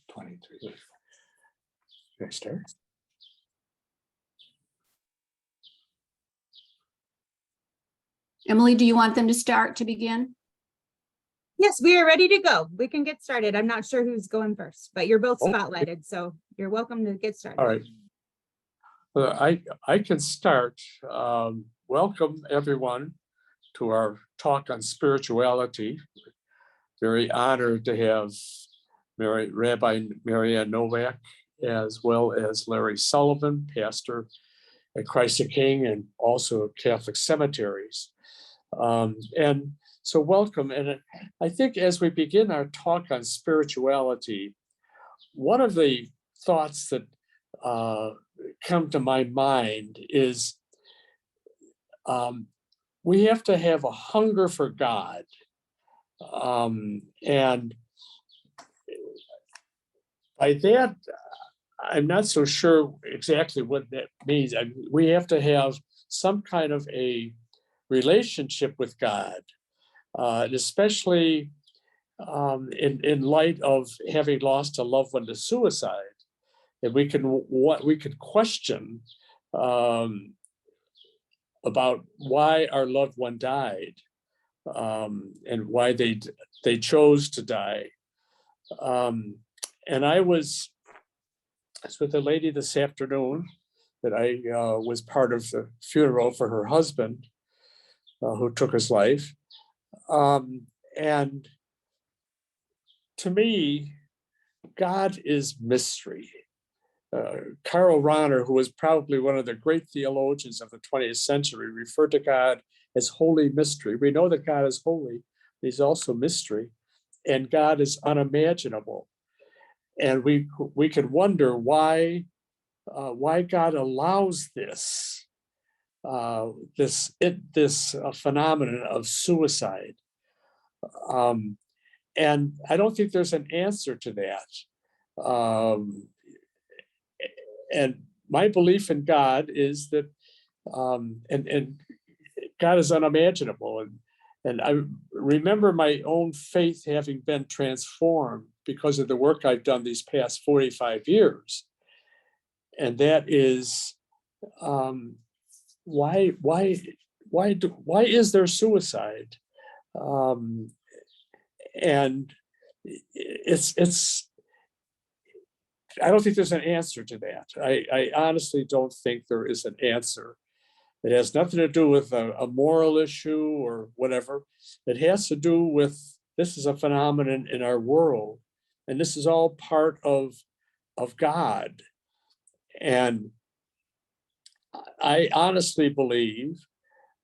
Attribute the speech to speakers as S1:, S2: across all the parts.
S1: 23. Can I start?
S2: Emily, do you want them to start to begin?
S3: Yes, we are ready to go. We can get started. I'm not sure who's going first, but you're both spotlighted, so you're welcome to get started.
S1: All right. I can start. Welcome everyone to our talk on spirituality. Very honored to have Rabbi Marianne Novak, as well as Larry Sullivan, pastor at Christ the King and also Catholic Cemeteries. And so welcome. And I think as we begin our talk on spirituality, one of the thoughts that come to my mind is we have to have a hunger for God. And by that, I'm not so sure exactly what that means. We have to have some kind of a relationship with God, and especially in light of having lost a loved one to suicide. And we can question about why our loved one died, and why they chose to die. And I was with a lady this afternoon that I was part of the funeral for her husband, who took his life. And to me, God is mystery. Karl Rahner, who was probably one of the great theologians of the 20th century, referred to God as holy mystery. We know that God is holy, but he's also mystery, and God is unimaginable. And we can wonder why God allows this phenomenon of suicide. And I don't think there's an answer to that. And my belief in God is that, and God is unimaginable. And I remember my own faith having been transformed because of the work I've done these past 45 years. And that is, why is there suicide? And I don't think there's an answer to that. I honestly don't think there is an answer. It has nothing to do with a moral issue or whatever. It has to do with, this is a phenomenon in our world, and this is all part of God. And I honestly believe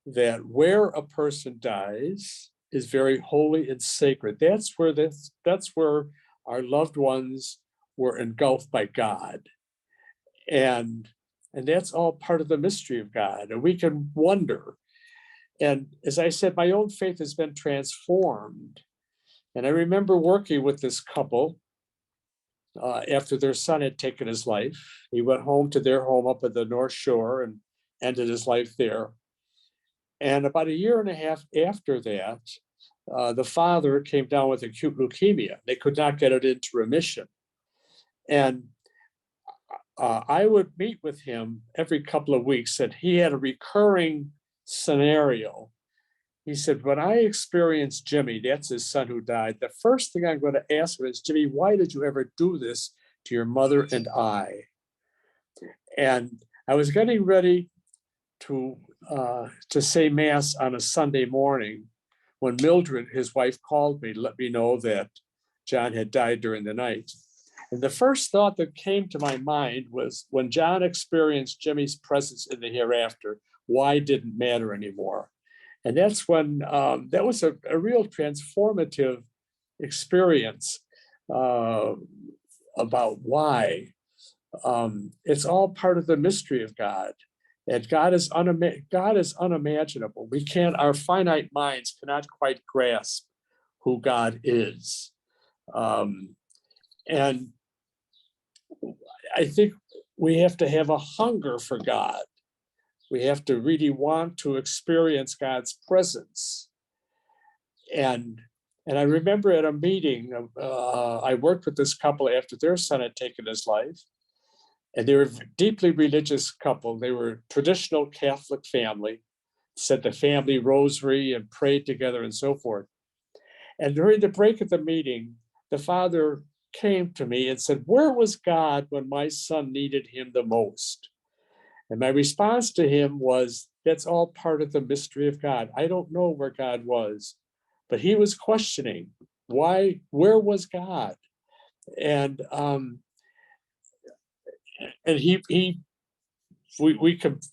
S1: that where a person dies is very holy and sacred. That's where our loved ones were engulfed by God. And that's all part of the mystery of God. And we can wonder. And as I said, my own faith has been transformed. And I remember working with this couple after their son had taken his life. He went home to their home up at the North Shore and ended his life there. And about a year and a half after that, the father came down with acute leukemia. They could not get it into remission. And I would meet with him every couple of weeks, and he had a recurring scenario. He said, when I experienced Jimmy, that's his son who died, the first thing I'm going to ask him is, Jimmy, why did you ever do this to your mother and I? And I was getting ready to say Mass on a Sunday morning when Mildred, his wife, called me to let me know that John had died during the night. And the first thought that came to my mind was, when John experienced Jimmy's presence in the hereafter, why didn't matter anymore? And that's when, that was a real transformative experience about why. It's all part of the mystery of God. And God is unimaginable. Our finite minds cannot quite grasp who God is. And I think we have to have a hunger for God. We have to really want to experience God's presence. And And I remember at a meeting, I worked with this couple after their son had taken his life. And they were a deeply religious couple. They were a traditional Catholic family, said the family rosary and prayed together and so forth. And during the break of the meeting, the father came to me and said, "Where was God when my son needed him the most?" And my response to him was, "That's all part of the mystery of God. I don't know where God was." But he was questioning, where was God? And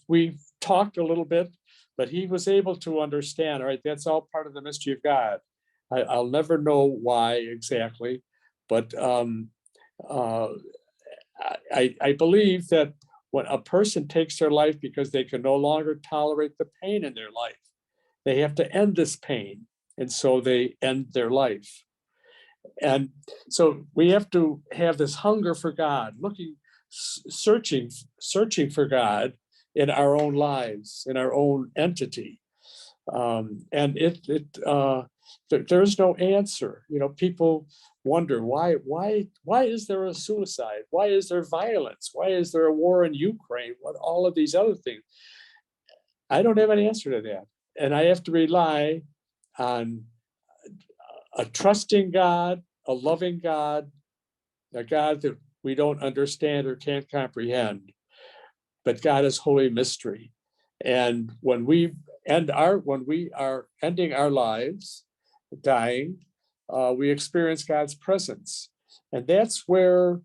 S1: we talked a little bit, but he was able to understand, all right, that's all part of the mystery of God. I'll never know why exactly, but I believe that when a person takes their life because they can no longer tolerate the pain in their life, they have to end this pain. And so they end their life. And so we have to have this hunger for God, searching for God in our own lives, in our own entity. And there's no answer. People wonder why is there a suicide? Why is there violence? Why is there a war in Ukraine? What all of these other things? I don't have an answer to that. And I have to rely on a trusting God, a loving God, a God that we don't understand or can't comprehend. But God is holy mystery. And when we are ending our lives, dying, we experience God's presence. And that's where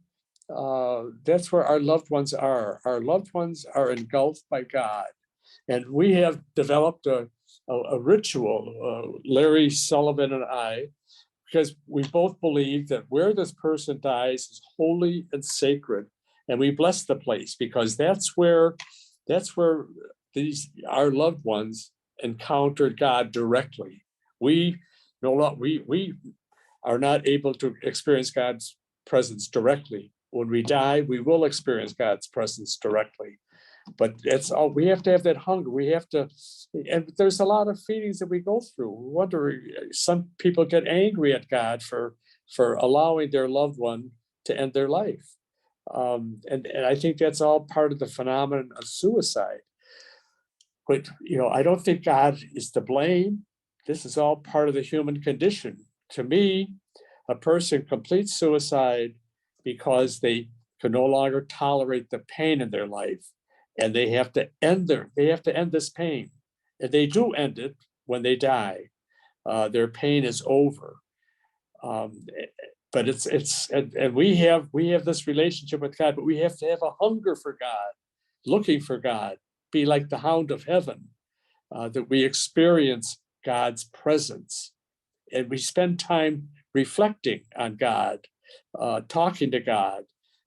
S1: our loved ones are. Our loved ones are engulfed by God. And we have developed a ritual, Larry, Sullivan, and I, because we both believe that where this person dies is holy and sacred. And we bless the place because that's where our loved ones encountered God directly. We are not able to experience God's presence directly. When we die, we will experience God's presence directly. But it's all, we have to have that hunger. We have to, and there's a lot of feelings that we go through. We wonder, some people get angry at God for allowing their loved one to end their life. And I think that's all part of the phenomenon of suicide. But I don't think God is to blame. This is all part of the human condition. To me, a person completes suicide because they can no longer tolerate the pain in their life. And they have to end this pain. And they do end it when they die. Their pain is over. But and we have this relationship with God, but we have to have a hunger for God, looking for God, be like the hound of heaven, that we experience God's presence. And we spend time reflecting on God, talking to God,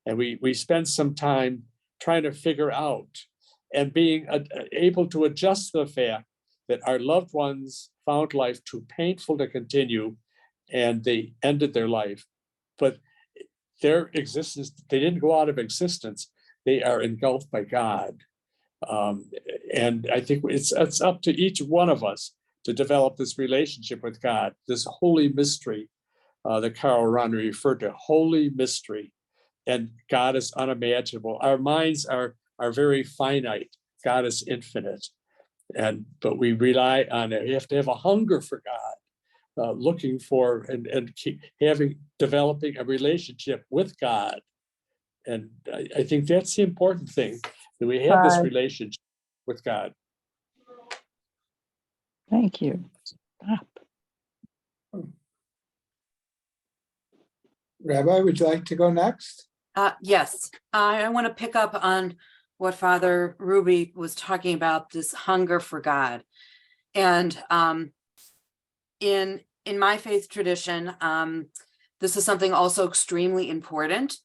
S1: and we spend some time trying to figure out and being able to adjust to the fact that our loved ones found life too painful to continue and they ended their life. But their existence, they didn't go out of existence. They are engulfed by God. And I think it's up to each one of us to develop this relationship with God, this holy mystery that Carl Ronner referred to, holy mystery. And God is unimaginable. Our minds are very finite. God is infinite. But we rely on it. We have to have a hunger for God, looking for and keep developing a relationship with God. And I think that's the important thing, that we have this relationship with God.
S4: Thank you. Stop.
S5: Rabbi, would you like to go next?
S6: Yes, I want to pick up on what Father Rubey was talking about, this hunger for God. And in my faith tradition, this is something also extremely important,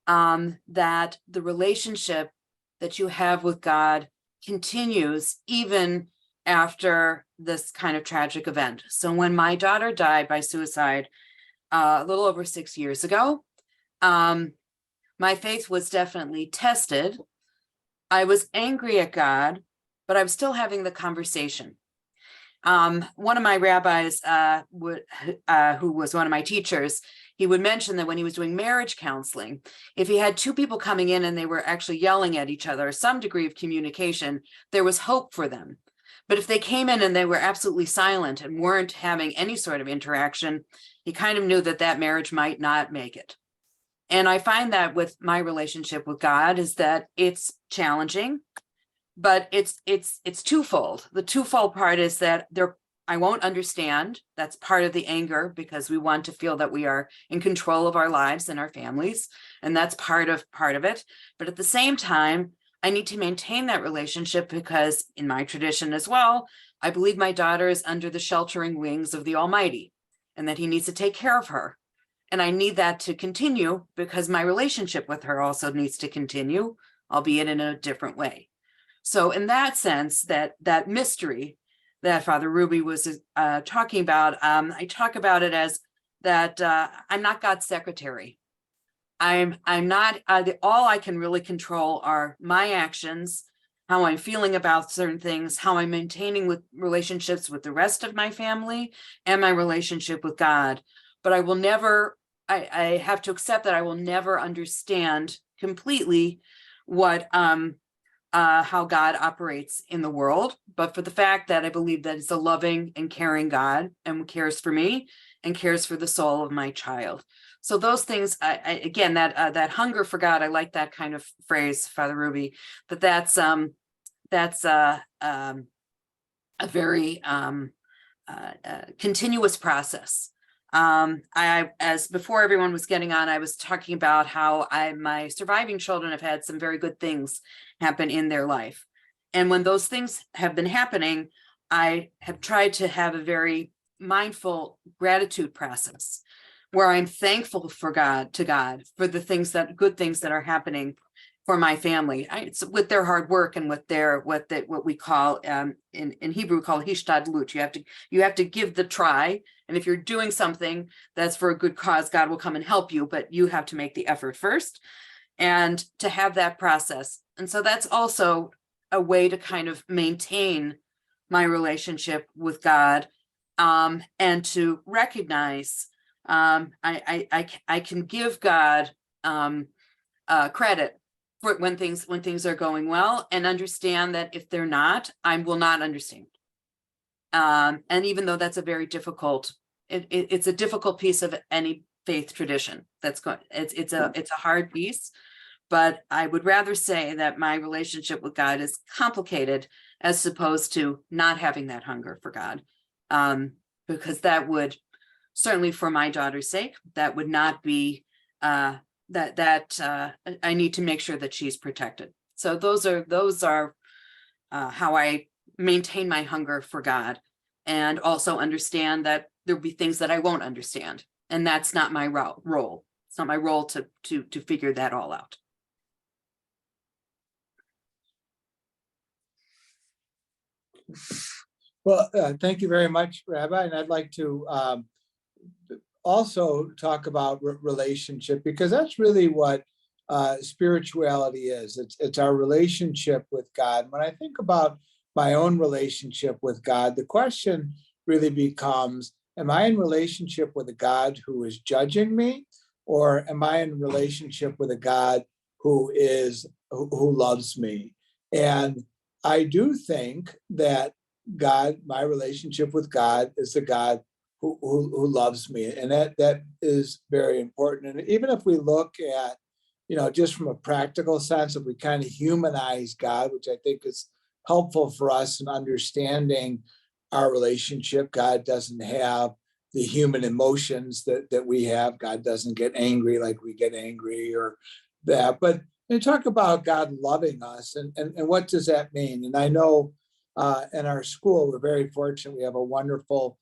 S6: that the relationship that you have with God continues even after this kind of tragic event. So when my daughter died by suicide a little over 6 years ago, my faith was definitely tested. I was angry at God, but I was still having the conversation. One of my rabbis, who was one of my teachers, he would mention that when he was doing marriage counseling, if he had two people coming in and they were actually yelling at each other, some degree of communication, there was hope for them. But if they came in and they were absolutely silent and weren't having any sort of interaction, he kind of knew that that marriage might not make it. And I find that with my relationship with God is that it's challenging, but it's twofold. The twofold part is that I won't understand. That's part of the anger, because we want to feel that we are in control of our lives and our families. And that's part of it. But at the same time, I need to maintain that relationship because in my tradition as well, I believe my daughter is under the sheltering wings of the Almighty and that he needs to take care of her. And I need that to continue because my relationship with her also needs to continue, albeit in a different way. So in that sense, that mystery that Father Rubey was talking about, I talk about it as that I'm not God's secretary. I'm not, all I can really control are my actions, how I'm feeling about certain things, how I'm maintaining with relationships with the rest of my family and my relationship with God. But I will never, I have to accept that I will never understand completely what, how God operates in the world, but for the fact that I believe that it's a loving and caring God and cares for me and cares for the soul of my child. So those things, again, that hunger for God, I like that kind of phrase, Father Rubey, that's a very continuous process. As before everyone was getting on, I was talking about how my surviving children have had some very good things happen in their life. And when those things have been happening, I have tried to have a very mindful gratitude process where I'm thankful for God for the good things that are happening for my family. It's with their hard work and with their what we call in Hebrew called hishtadlut. You have to give the try, and if you're doing something that's for a good cause, God will come and help you, but you have to make the effort first, and to have that process. And so that's also a way to kind of maintain my relationship with God, and to recognize I can give God credit for when things are going well, and understand that if they're not, I will not understand. And even though that's a very difficult, it's a difficult piece of any faith tradition. It's a hard piece, but I would rather say that my relationship with God is complicated as opposed to not having that hunger for God, because that would, certainly for my daughter's sake, that would not be I need to make sure that she's protected. So those are how I maintain my hunger for God, and also understand that there'll be things that I won't understand, and that's not my role. It's not my role to figure that all out.
S5: Well, thank you very much, Rabbi. And I'd like to also talk about relationship, because that's really what spirituality is. It's our relationship with God. When I think about my own relationship with God, the question really becomes, am I in relationship with a God who is judging me, or am I in relationship with a God who loves me? And I do think that God, my relationship with God, is the God who loves me, and that is very important. And even if we look at, just from a practical sense, if we kind of humanize God, which I think is helpful for us in understanding our relationship. God doesn't have the human emotions that we have. God doesn't get angry like we get angry or that. But you talk about God loving us, and what does that mean? And I know in our school, we're very fortunate. We have a wonderful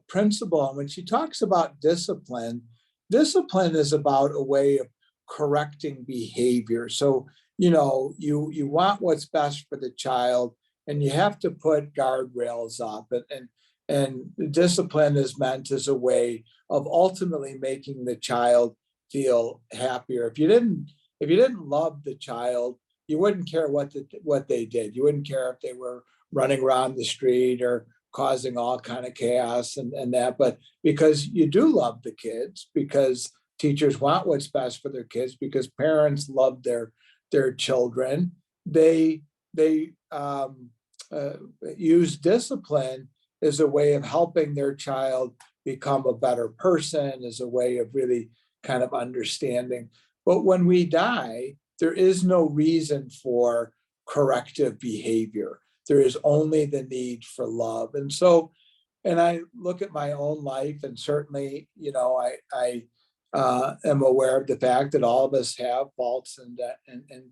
S5: principal. And when she talks about discipline is about a way of correcting behavior. So, you want what's best for the child, and you have to put guardrails up. And discipline is meant as a way of ultimately making the child feel happier. If you didn't love the child, you wouldn't care what they did. You wouldn't care if they were running around the street or causing all kind of chaos and that, but because you do love the kids, because teachers want what's best for their kids, because parents love their children, they use discipline as a way of helping their child become a better person, as a way of really kind of understanding. But when we die, there is no reason for corrective behavior. There is only the need for love. And so, and I look at my own life, and certainly, I am aware of the fact that all of us have faults and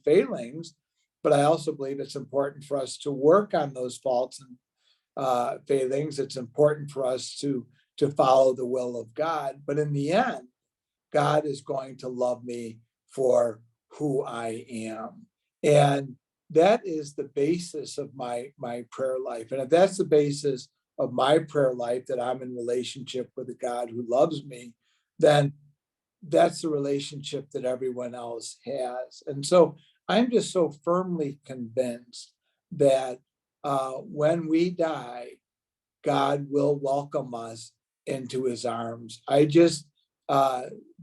S5: failings, but I also believe it's important for us to work on those faults and failings. It's important for us to follow the will of God. But in the end, God is going to love me for who I am. And that is the basis of my prayer life. And if that's the basis of my prayer life, that I'm in relationship with a God who loves me, then that's the relationship that everyone else has. And so I'm just so firmly convinced that when we die, God will welcome us into his arms. I just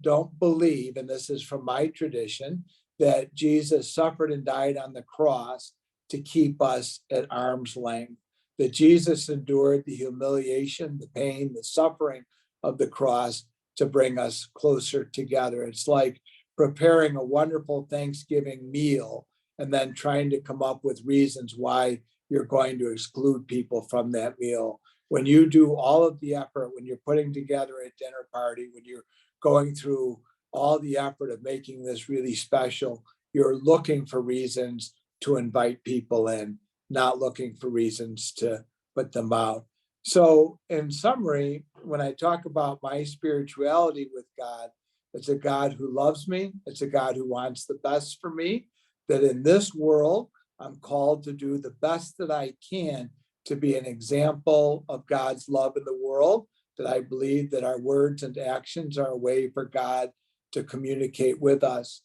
S5: don't believe, and this is from my tradition, that Jesus suffered and died on the cross to keep us at arm's length, that Jesus endured the humiliation, the pain, the suffering of the cross to bring us closer together. It's like preparing a wonderful Thanksgiving meal and then trying to come up with reasons why you're going to exclude people from that meal. When you do all of the effort, when you're putting together a dinner party, when you're going through all the effort of making this really special, you're looking for reasons to invite people in, not looking for reasons to put them out. So in summary, when I talk about my spirituality with God, it's a God who loves me. It's a God who wants the best for me, that in this world, I'm called to do the best that I can to be an example of God's love in the world, that I believe that our words and actions are a way for God to communicate with us.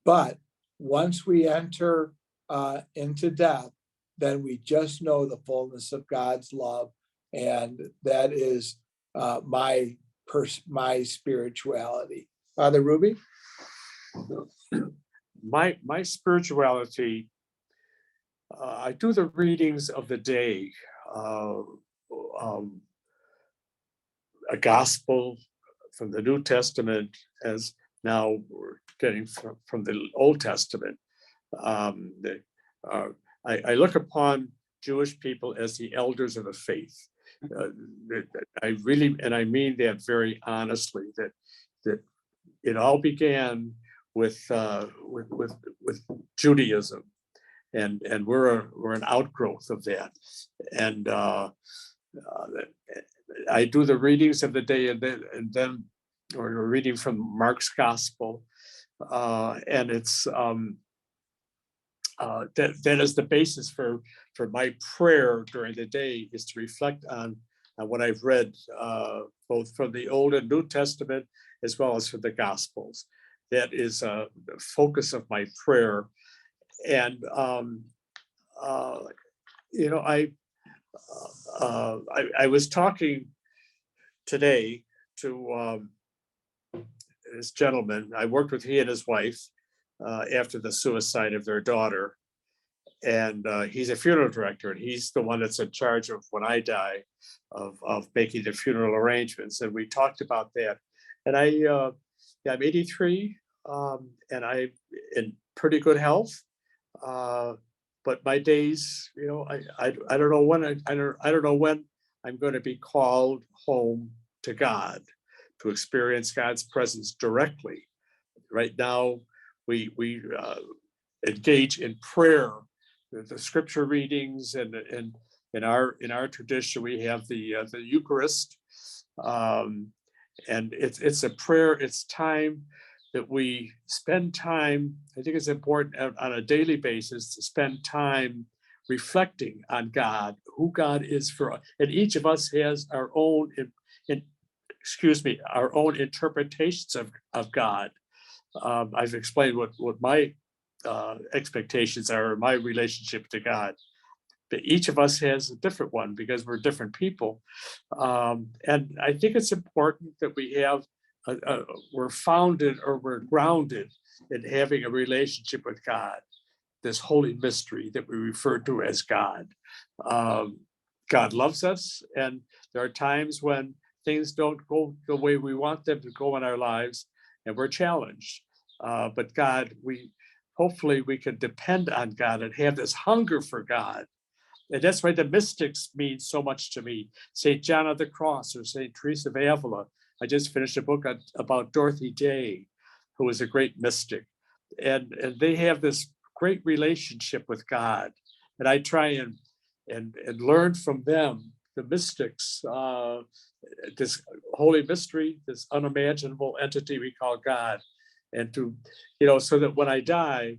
S5: But once we enter into death, then we just know the fullness of God's love. And that is my spirituality. Father Rubey?
S1: My spirituality, I do the readings of the day, a gospel from the New Testament, as now we're getting from the Old Testament. I look upon Jewish people as the elders of the faith. I really, and I mean that very honestly, that it all began with Judaism, and we're an outgrowth of that. And I do the readings of the day, and then we're reading from Mark's gospel, and it's that is the basis for my prayer during the day, is to reflect on what I've read, both from the Old and New Testament, as well as from the Gospels. That is the focus of my prayer. And I was talking today to this gentleman. I worked with he and his wife after the suicide of their daughter. And he's a funeral director, and he's the one that's in charge of, when I die, of making the funeral arrangements. And we talked about that. And I'm 83, and I'm in pretty good health. But my days, I don't know when I don't know when I'm going to be called home to God, to experience God's presence directly. Right now, we engage in prayer, the scripture readings, and in our tradition we have the Eucharist, and it's a prayer. It's time that we spend time. I think it's important on a daily basis to spend time reflecting on God, who God is for us, and each of us has our own our own interpretations of God. I've explained what my expectations are, my relationship to God. But each of us has a different one because we're different people. And I think it's important that we have, we're founded or we're grounded in having a relationship with God, this holy mystery that we refer to as God. God loves us, and there are times when things don't go the way we want them to go in our lives, and we're challenged. But God, hopefully we can depend on God and have this hunger for God. And that's why the mystics mean so much to me. St. John of the Cross or St. Teresa of Avila. I just finished a book about Dorothy Day, who was a great mystic. And they have this great relationship with God. And I try and learn from them, the mystics, this holy mystery, this unimaginable entity we call God. And so that when I die,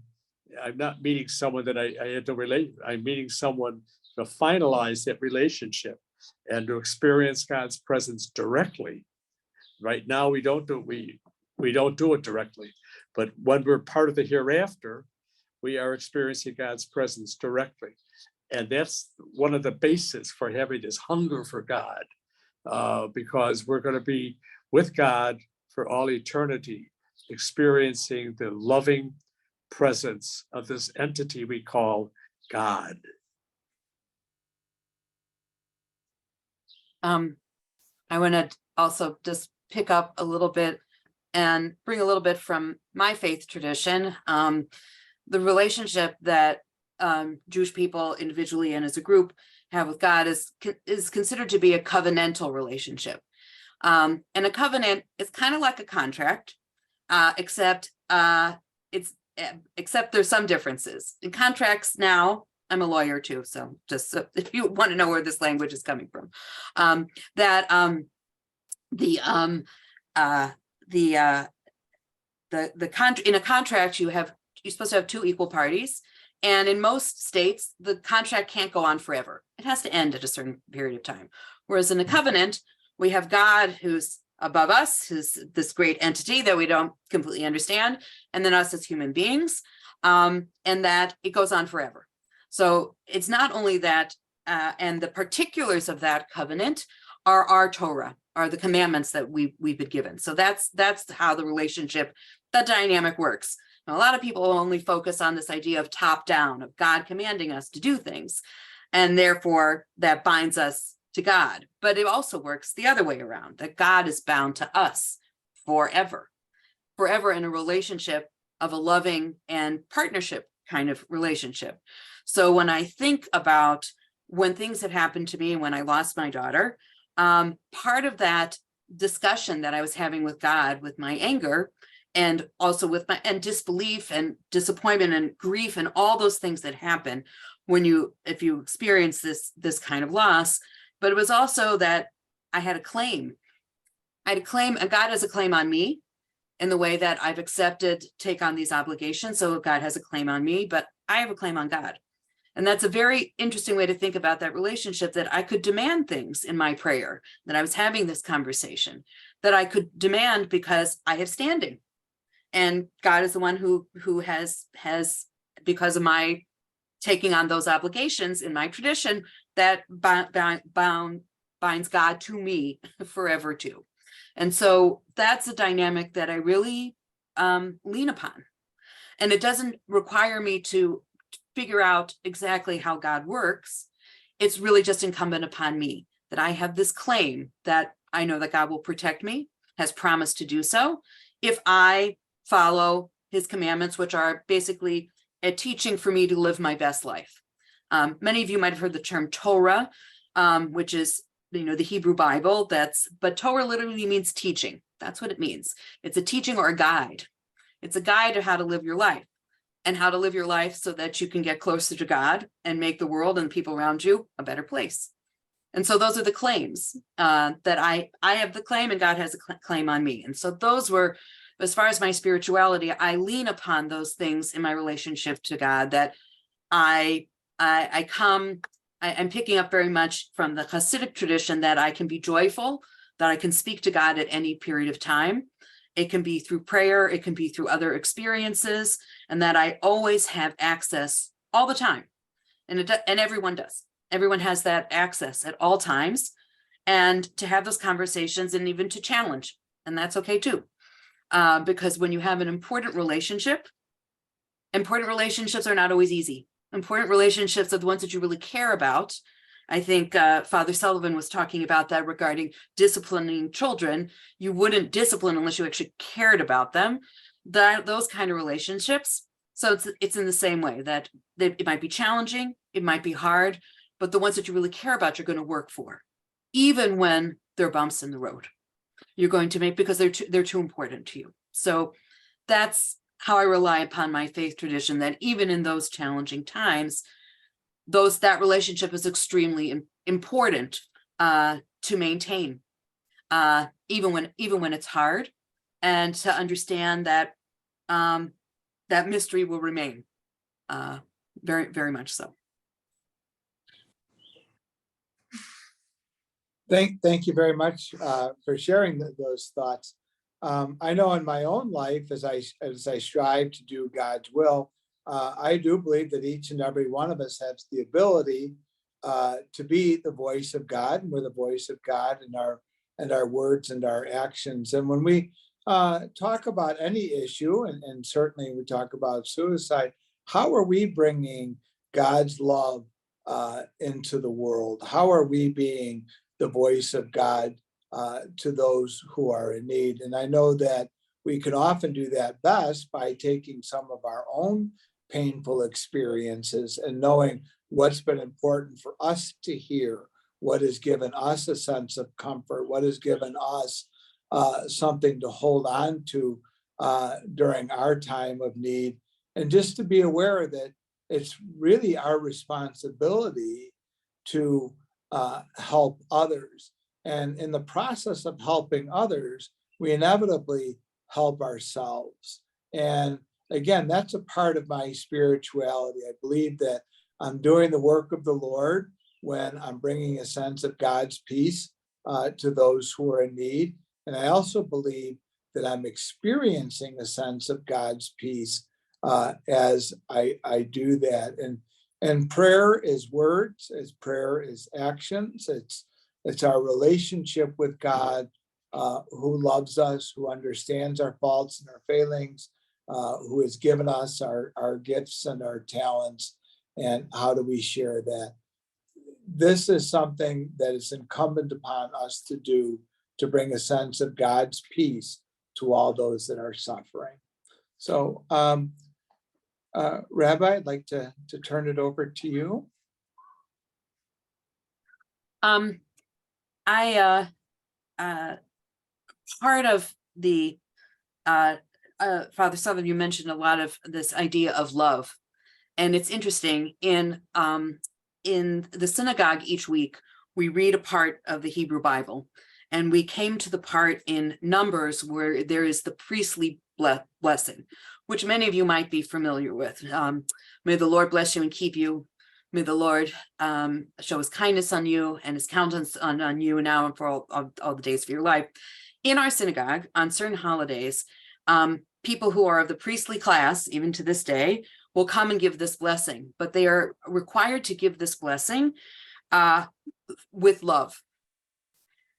S1: I'm not meeting someone that I had to relate. I'm meeting someone to finalize that relationship and to experience God's presence directly. Right now, we don't do it directly, but when we're part of the hereafter, we are experiencing God's presence directly. And that's one of the bases for having this hunger for God, because we're going to be with God for all eternity, experiencing the loving presence of this entity we call God.
S6: I want to also just pick up a little bit and bring a little bit from my faith tradition. The relationship that Jewish people individually and as a group have with God is considered to be a covenantal relationship. And a covenant is kind of like a contract, except there's some differences. In contracts now, I'm a lawyer too, so just if you want to know where this language is coming from, in a contract you're supposed to have two equal parties, and in most states the contract can't go on forever. It has to end at a certain period of time. Whereas in a covenant, we have God who's above us, who's this great entity that we don't completely understand, and then us as human beings, and that it goes on forever. So it's not only that, and the particulars of that covenant are our Torah, are the commandments that we've been given. So that's how the relationship, the dynamic works. Now, a lot of people only focus on this idea of top down, of God commanding us to do things, and therefore that binds us to God. But it also works the other way around, that God is bound to us forever in a relationship of a loving and partnership kind of relationship. So when I think about when things have happened to me, when I lost my daughter, part of that discussion that I was having with God, with my anger, and also with my disbelief and disappointment and grief and all those things that happen if you experience this kind of loss. But it was also that I had a claim. And God has a claim on me in the way that I've take on these obligations. So God has a claim on me, but I have a claim on God. And that's a very interesting way to think about that relationship, that I could demand things in my prayer, that I was having this conversation, that I could demand because I have standing. And God is the one who has, because of my taking on those obligations in my tradition, that binds God to me forever too. And so that's a dynamic that I really lean upon. And it doesn't require me to figure out exactly how God works. It's really just incumbent upon me that I have this claim that I know that God will protect me, has promised to do so, if I follow his commandments, which are basically a teaching for me to live my best life. Many of you might have heard the term Torah, which is the Hebrew Bible. But Torah literally means teaching. That's what it means. It's a teaching or a guide. It's a guide to how to live your life, and how to live your life so that you can get closer to God and make the world and the people around you a better place. And so those are the claims that I have the claim, and God has a claim on me. And so those were, as far as my spirituality, I lean upon those things in my relationship to God, that I'm picking up very much from the Hasidic tradition, that I can be joyful, that I can speak to God at any period of time. It can be through prayer, it can be through other experiences, and that I always have access all the time. and everyone does. Everyone has that access at all times, and to have those conversations and even to challenge, and that's okay too. Because when you have an important relationships are not always easy. Important relationships are the ones that you really care about. I think Father Sullivan was talking about that regarding disciplining children. You wouldn't discipline unless you actually cared about them. Those kind of relationships. So it's in the same way that it might be challenging, it might be hard, but the ones that you really care about, you're going to work for, even when there are bumps in the road. You're going to make, because they're too important to you. So that's how I rely upon my faith tradition, that even in those challenging times, that relationship is extremely important to maintain, even when it's hard, and to understand that that mystery will remain, very, very much so.
S5: Thank you very much for sharing those thoughts. I know in my own life, as I strive to do God's will, I do believe that each and every one of us has the ability to be the voice of God, and we're the voice of God in our words and our actions. And when we talk about any issue, and certainly we talk about suicide, how are we bringing God's love into the world? How are we being the voice of God to those who are in need? And I know that we can often do that best by taking some of our own painful experiences and knowing what's been important for us to hear, what has given us a sense of comfort, what has given us something to hold on to during our time of need, and just to be aware that it's really our responsibility to help others. And in the process of helping others, we inevitably help ourselves. And again, that's a part of my spirituality. I believe that I'm doing the work of the Lord when I'm bringing a sense of God's peace to those who are in need. And I also believe that I'm experiencing a sense of God's peace as I do that. And prayer is words, as prayer is actions. It's our relationship with God, who loves us, who understands our faults and our failings, who has given us our gifts and our talents, and how do we share that? This is something that is incumbent upon us to do, to bring a sense of God's peace to all those that are suffering. So, Rabbi, I'd like to turn it over to you.
S6: Part of the Father Sullivan, you mentioned a lot of this idea of love, and it's interesting in the synagogue each week we read a part of the Hebrew Bible, and we came to the part in Numbers where there is the priestly blessing, which many of you might be familiar with. May the Lord bless you and keep you. May the Lord show his kindness on you and his countenance on you now and for all the days of your life. In our synagogue, on certain holidays, people who are of the priestly class, even to this day, will come and give this blessing, but they are required to give this blessing with love.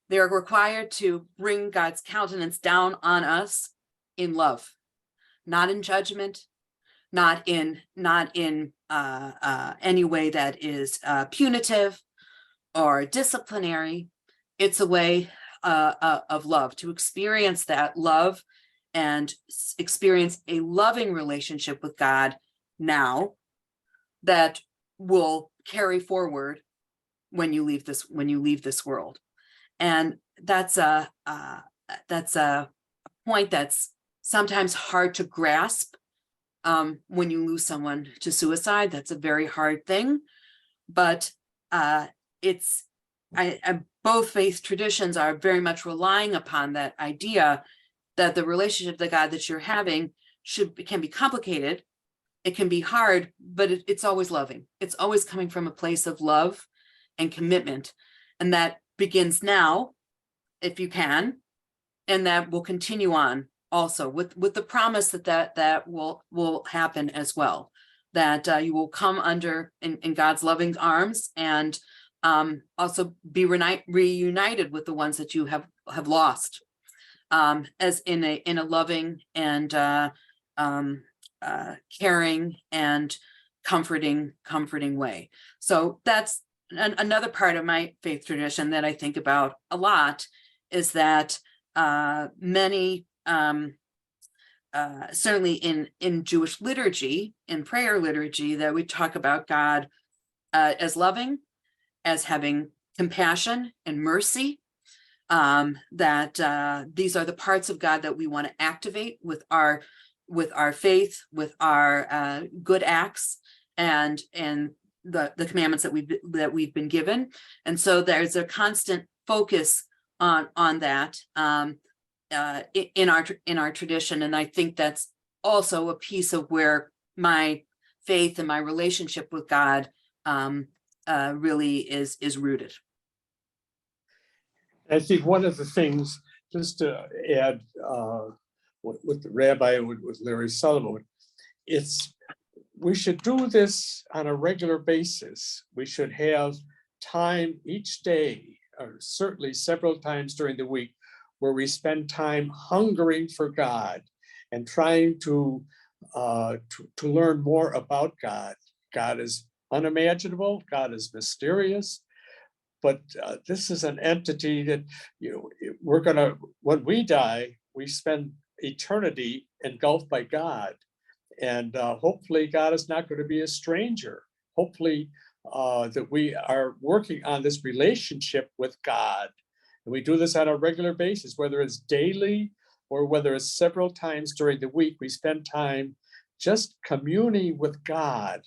S6: They are required to bring God's countenance down on us in love, not in judgment, not in any way that is punitive or disciplinary. It's a way of love, to experience that love and experience a loving relationship with God now that will carry forward when you leave this world. And that's a point that's sometimes hard to grasp. When you lose someone to suicide, that's a very hard thing. But both faith traditions are very much relying upon that idea that the relationship to God that you're having can be complicated. It can be hard, but it's always loving. It's always coming from a place of love and commitment. And that begins now, if you can, and that will continue on also with the promise that will happen as well. that you will come under in God's loving arms, and also be reunited with the ones that you have lost, as in a loving and caring and comforting way. So that's another part of my faith tradition that I think about a lot, is that many certainly in Jewish liturgy, in prayer liturgy, that we talk about God as loving, as having compassion and mercy, that these are the parts of God that we want to activate with our faith, with our good acts, and the commandments that we've been given. And so there's a constant focus on that in our tradition. And I think that's also a piece of where my faith and my relationship with God really is rooted.
S1: I think one of the things, just to add with the Rabbi, with Larry Sullivan, we should do this on a regular basis. We should have time each day, or certainly several times during the week, where we spend time hungering for God and trying to learn more about God. God is unimaginable. God is mysterious. But this is an entity that, when we die, we spend eternity engulfed by God. And hopefully God is not going to be a stranger. Hopefully that we are working on this relationship with God. And we do this on a regular basis, whether it's daily or whether it's several times during the week. We spend time just communing with God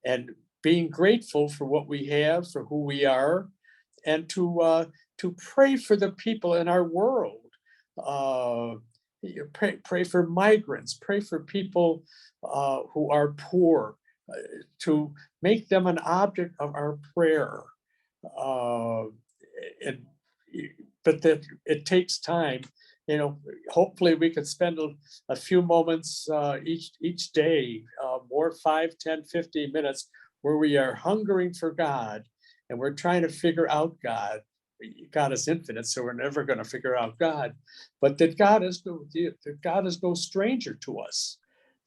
S1: and being grateful for what we have, for who we are, and to pray for the people in our world. Pray for migrants, pray for people who are poor, to make them an object of our prayer. But that it takes time. Hopefully we could spend a few moments each day, more 5, 10, 15 minutes, where we are hungering for God and we're trying to figure out God. God is infinite, so we're never going to figure out God. But that God is no stranger to us,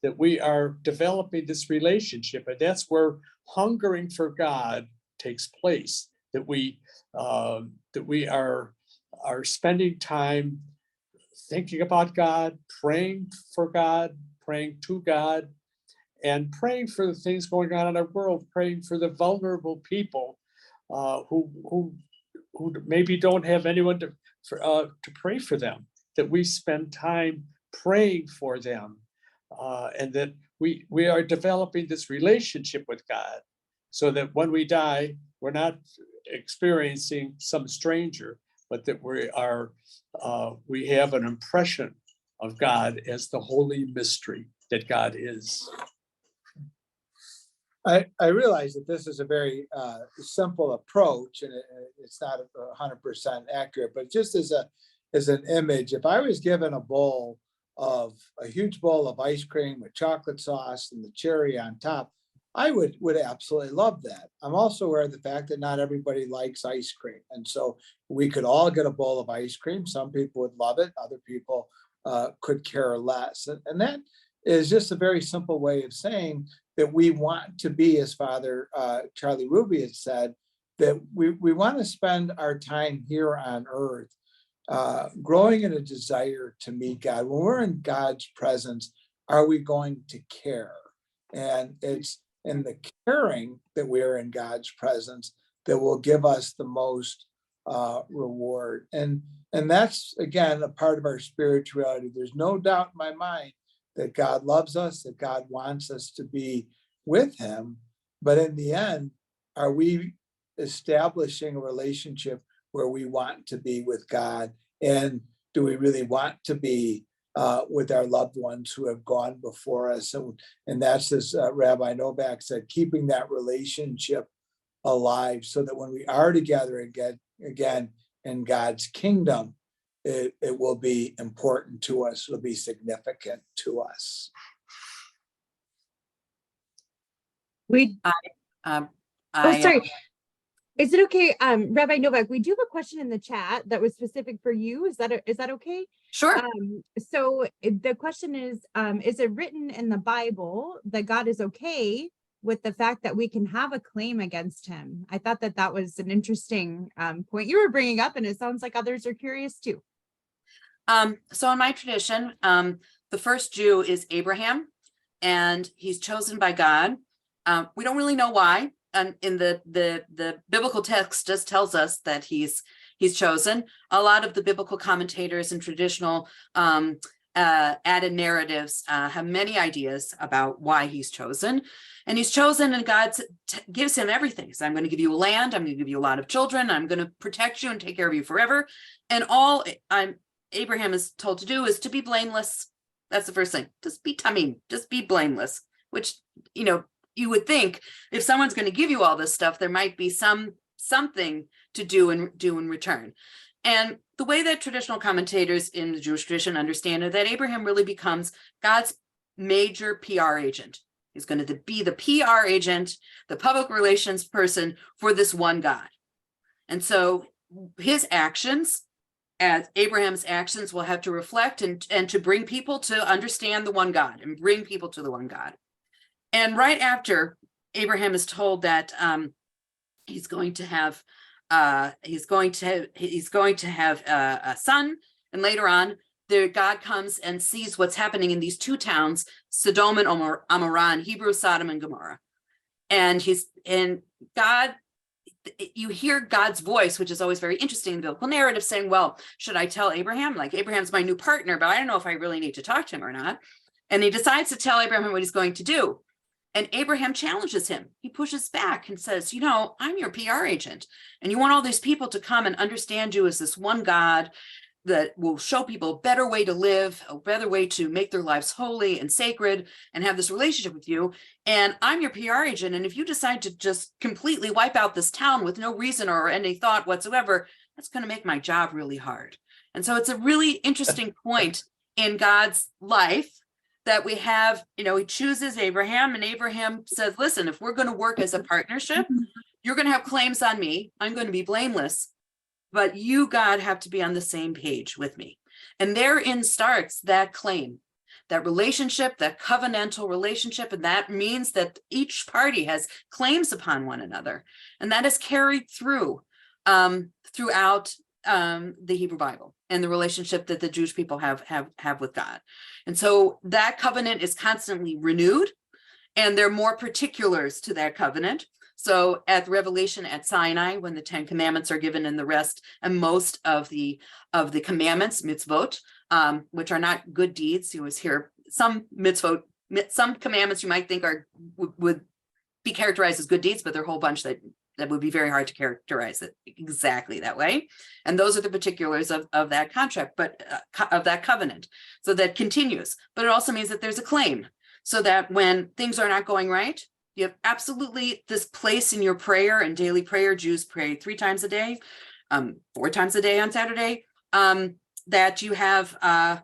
S1: that we are developing this relationship, and that's where hungering for God takes place. That we are spending time thinking about God, praying for God, praying to God, and praying for the things going on in our world, praying for the vulnerable people who maybe don't have anyone to pray for them. That we spend time praying for them, and that we are developing this relationship with God, so that when we die, we're not experiencing some stranger, but that we have an impression of God as the holy mystery that God is.
S5: I realize that this is a very simple approach, and it's not 100% accurate, but just as an image, if I was given a huge bowl of ice cream with chocolate sauce and the cherry on top, I would absolutely love that. I'm also aware of the fact that not everybody likes ice cream. And so we could all get a bowl of ice cream. Some people would love it. Other people could care less. And that is just a very simple way of saying that we want to be, as Father Charlie Rubey has said, that we want to spend our time here on earth growing in a desire to meet God. When we're in God's presence, are we going to care? And it's in the caring that we're in God's presence that will give us the most reward. And that's, again, a part of our spirituality. There's no doubt in my mind that God loves us, that God wants us to be with him. But in the end, are we establishing a relationship where we want to be with God? And do we really want to be with our loved ones who have gone before us? And that's, as Rabbi Novak said, keeping that relationship alive, so that when we are together again in God's kingdom, it will be important to us, it'll be significant to us.
S3: We,
S6: Um,
S3: oh,
S6: I,
S3: sorry. Is it okay, Rabbi Novak, we do have a question in the chat that was specific for you. Is that okay?
S6: sure.
S3: So the question is it written in the Bible that God is okay with the fact that we can have a claim against him? I thought that that was an interesting point you were bringing up, and it sounds like others are curious too.
S6: So in my tradition, the first Jew is Abraham, and he's chosen by God. We don't really know why. And in the biblical text just tells us that he's chosen. A lot of the biblical commentators and traditional added narratives have many ideas about why he's chosen. And he's chosen, and God gives him everything. So I'm going to give you a land. I'm going to give you a lot of children. I'm going to protect you and take care of you forever. And all Abraham is told to do is to be blameless. That's the first thing. Just be tamim. Just be blameless. Which, you would think if someone's going to give you all this stuff, there might be something to do in return. And the way that traditional commentators in the Jewish tradition understand it, that Abraham really becomes God's major PR agent. He's going to be the PR agent, the public relations person for this one God. And so his actions, as Abraham's actions, will have to reflect and to bring people to understand the one God and bring people to the one God. And right after Abraham is told that he's going to have a son, and later on, God comes and sees what's happening in these two towns, Sodom and Amorah, Hebrew Sodom and Gomorrah, and God. You hear God's voice, which is always very interesting in the biblical narrative, saying, well, should I tell Abraham? Like, Abraham's my new partner, but I don't know if I really need to talk to him or not. And he decides to tell Abraham what he's going to do. And Abraham challenges him. He pushes back and says, I'm your PR agent, and you want all these people to come and understand you as this one God that will show people a better way to live, a better way to make their lives holy and sacred and have this relationship with you. And I'm your PR agent. And if you decide to just completely wipe out this town with no reason or any thought whatsoever, that's going to make my job really hard. And so it's a really interesting point in God's life that we have, he chooses Abraham, and Abraham says, listen, if we're going to work as a partnership, you're going to have claims on me. I'm going to be blameless. But you, God, have to be on the same page with me. And therein starts that claim, that relationship, that covenantal relationship. And that means that each party has claims upon one another. And that is carried through throughout the Hebrew Bible and the relationship that the Jewish people have with God. And so that covenant is constantly renewed, and there are more particulars to that covenant. So at Revelation at Sinai, when the 10 commandments are given and the rest and most of the commandments, mitzvot, which are not good deeds, you always hear some mitzvot, some commandments you might think would be characterized as good deeds, but there are a whole bunch that would be very hard to characterize it exactly that way. And those are the particulars of that contract, but of that covenant. So that continues, but it also means that there's a claim, so that when things are not going right, you have absolutely this place in your prayer and daily prayer. Jews pray 3 times a day, 4 times a day on Saturday, that you have a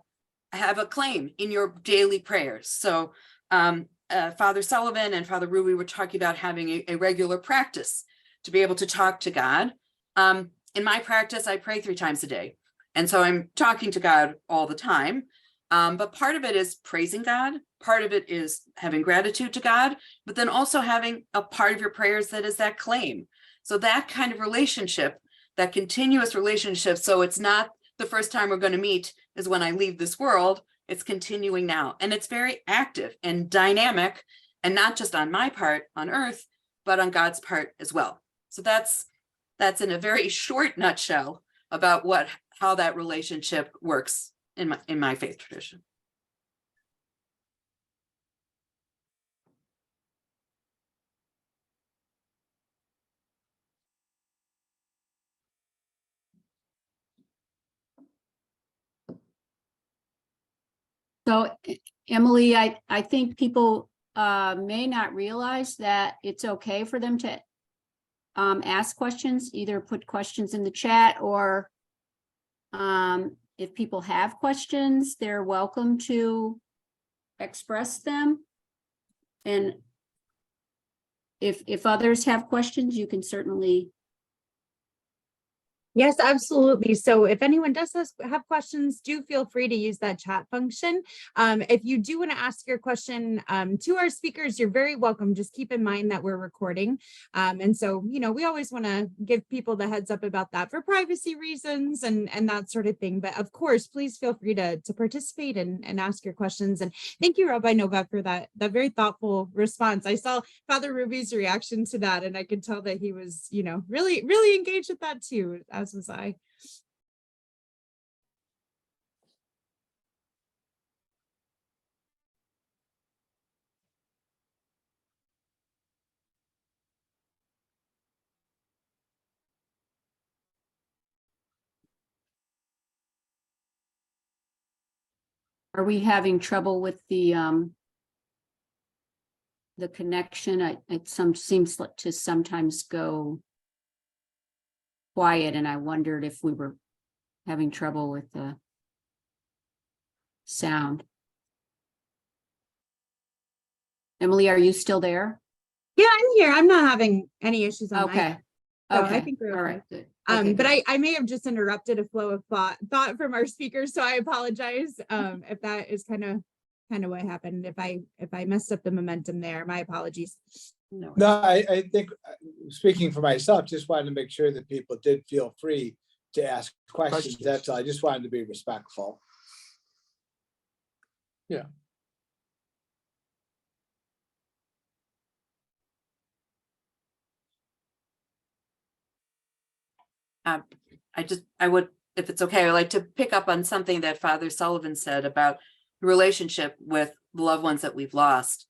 S6: claim in your daily prayers. So Father Sullivan and Father Rubey were talking about having a regular practice to be able to talk to God. In my practice, I pray 3 times a day. And so I'm talking to God all the time. But part of it is praising God. Part of it is having gratitude to God, but then also having a part of your prayers that is that claim. So that kind of relationship, that continuous relationship. So it's not the first time we're going to meet is when I leave this world. It's continuing now. And it's very active and dynamic, and not just on my part on earth, but on God's part as well. So that's in a very short nutshell about how that relationship works in my faith tradition.
S2: So Emily, I think people may not realize that it's okay for them to ask questions, either put questions in the chat, or if people have questions, they're welcome to express them. And if others have questions, you can certainly.
S3: Yes, absolutely. So if anyone does have questions, do feel free to use that chat function. If you do want to ask your question to our speakers, you're very welcome. Just keep in mind that we're recording. And so, we always want to give people the heads up about that for privacy reasons and that sort of thing. But of course, please feel free to participate and ask your questions. And thank you, Rabbi Novak, for that very thoughtful response. I saw Father Rubey's reaction to that, and I could tell that he was, really, really engaged with that too, as was I.
S2: Are we having trouble with the connection? It seems to sometimes go quiet, and I wondered if we were having trouble with the sound. Emily, are you still there?
S3: Yeah, I'm here. I'm not having any issues on my
S2: Okay.
S3: end. So
S2: Okay.
S3: I think we're
S2: All
S3: okay.
S2: right. Good. Okay,
S3: But
S2: good.
S3: I may have just interrupted a flow of thought from our speakers, so I apologize if that is kind of what happened. If I messed up the momentum there, my apologies.
S6: No.
S5: No, I think, speaking for myself, just wanted to make sure that people did feel free to ask questions. That's all. I just wanted to be respectful.
S1: Yeah.
S6: I would, if it's okay, I'd like to pick up on something that Father Sullivan said about the relationship with the loved ones that we've lost,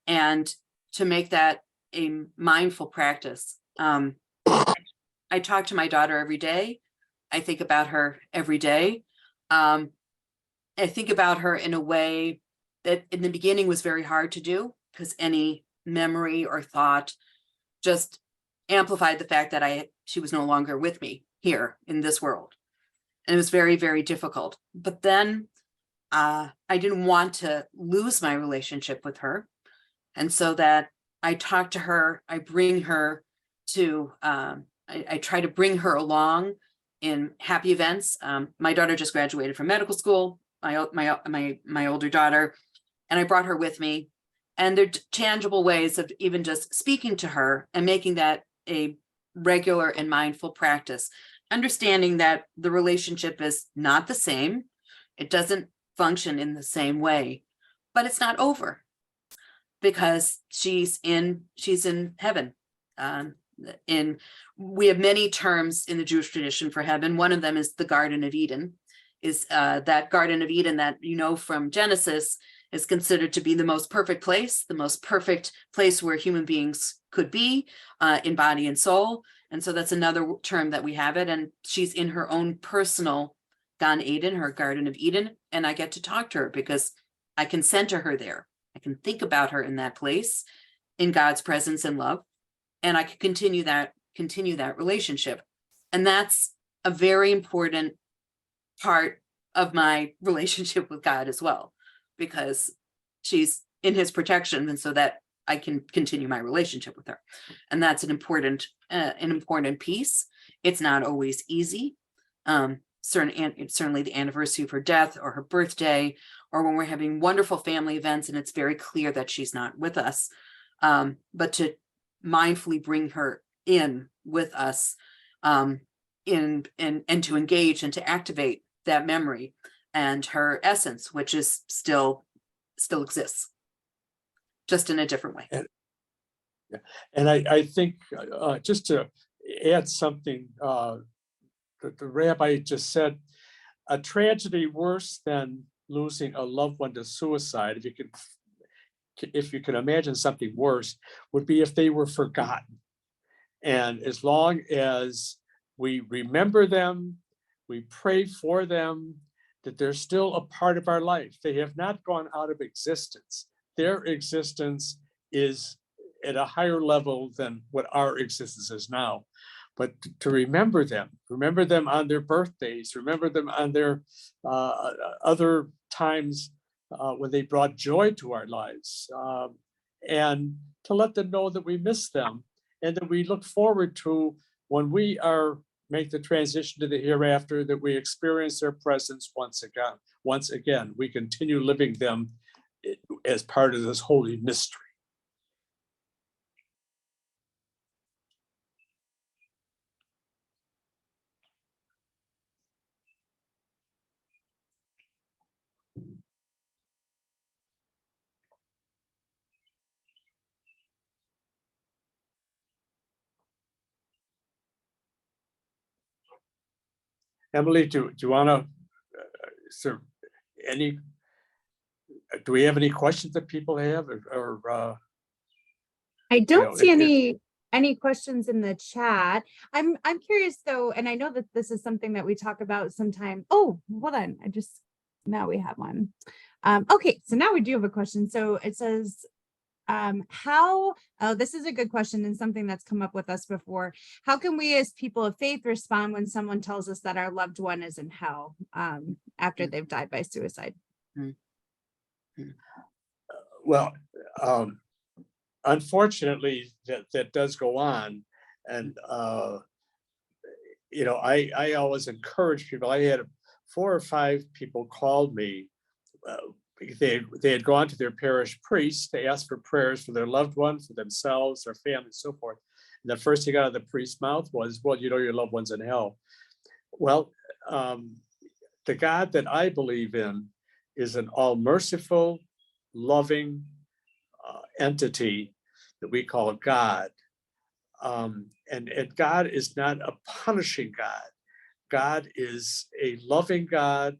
S6: and to make that a mindful practice. I talk to my daughter every day. I think about her every day. I think about her in a way that in the beginning was very hard to do, because any memory or thought just amplified the fact that she was no longer with me here in this world. And it was very, very difficult. But then I didn't want to lose my relationship with her. And so that I talk to her, I bring her to, I try to bring her along in happy events. My daughter just graduated from medical school, my older daughter, and I brought her with me. And they're tangible ways of even just speaking to her and making that a regular and mindful practice, understanding that the relationship is not the same. It doesn't function in the same way, but it's not over, because she's in heaven. We have many terms in the Jewish tradition for heaven. One of them is the Garden of Eden, is that Garden of Eden that, from Genesis, is considered to be the most perfect place where human beings could be in body and soul. And so that's another term that we have it. And she's in her own personal Gan Eden, her Garden of Eden. And I get to talk to her because I can center her there. I can think about her in that place, in God's presence and love. And I can continue that relationship. And that's a very important part of my relationship with God as well, because she's in his protection, and so that I can continue my relationship with her. And that's an important piece. It's not always easy. Certainly the anniversary of her death or her birthday, or when we're having wonderful family events and it's very clear that she's not with us. But to mindfully bring her in with us, and to engage and to activate that memory and her essence, which is still exists, just in a different way.
S1: And I think just to add something that the rabbi just said, a tragedy worse than losing a loved one to suicide, if you can imagine something worse, would be if they were forgotten. And as long as we remember them, we pray for them, that they're still a part of our life. They have not gone out of existence. Their existence is at a higher level than what our existence is now. But to remember them on their birthdays, remember them on their other times when they brought joy to our lives, and to let them know that we miss them and that we look forward to when we are make the transition to the hereafter, that we experience their presence once again. Once again, we continue living them as part of this holy mystery. Emily, do you want to, sir, do we have any questions that people have, or
S3: I don't see
S1: it-
S3: any questions in the chat. I'm curious though, and I know that this is something that we talk about sometime. Oh, hold on. Now we have one. Okay, so now we do have a question. So it says, this is a good question and something that's come up with us before. How can we as people of faith respond when someone tells us that our loved one is in hell after they've died by suicide?
S1: well, unfortunately, that does go on. And, I always encourage people. I had 4 or 5 people called me. They had gone to their parish priest to ask for prayers for their loved one, for themselves, their family, and so forth. And the first thing out of the priest's mouth was, well, your loved one's in hell. Well, the God that I believe in is an all-merciful, loving entity that we call God. And God is not a punishing God. God is a loving God,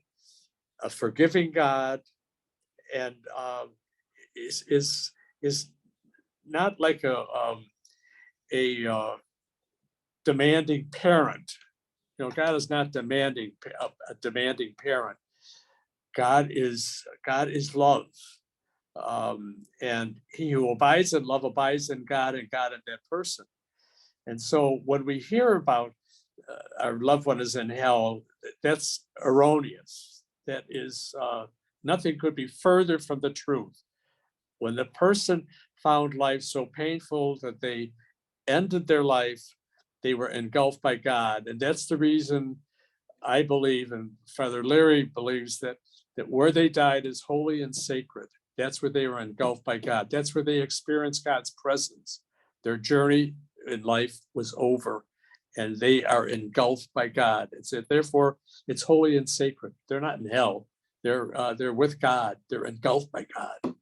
S1: a forgiving God, and is not like a demanding parent. God is not a demanding parent. God is love. And he who abides in love abides in God, and God in that person. And so when we hear about our loved one is in hell, that's erroneous. That is, nothing could be further from the truth. When the person found life so painful that they ended their life, they were engulfed by God. And that's the reason I believe, and Father Larry believes, that where they died is holy and sacred. That's where they were engulfed by God. That's where they experienced God's presence. Their journey in life was over, and they are engulfed by God. Therefore, it's holy and sacred. They're not in hell. They're with God. They're engulfed by God.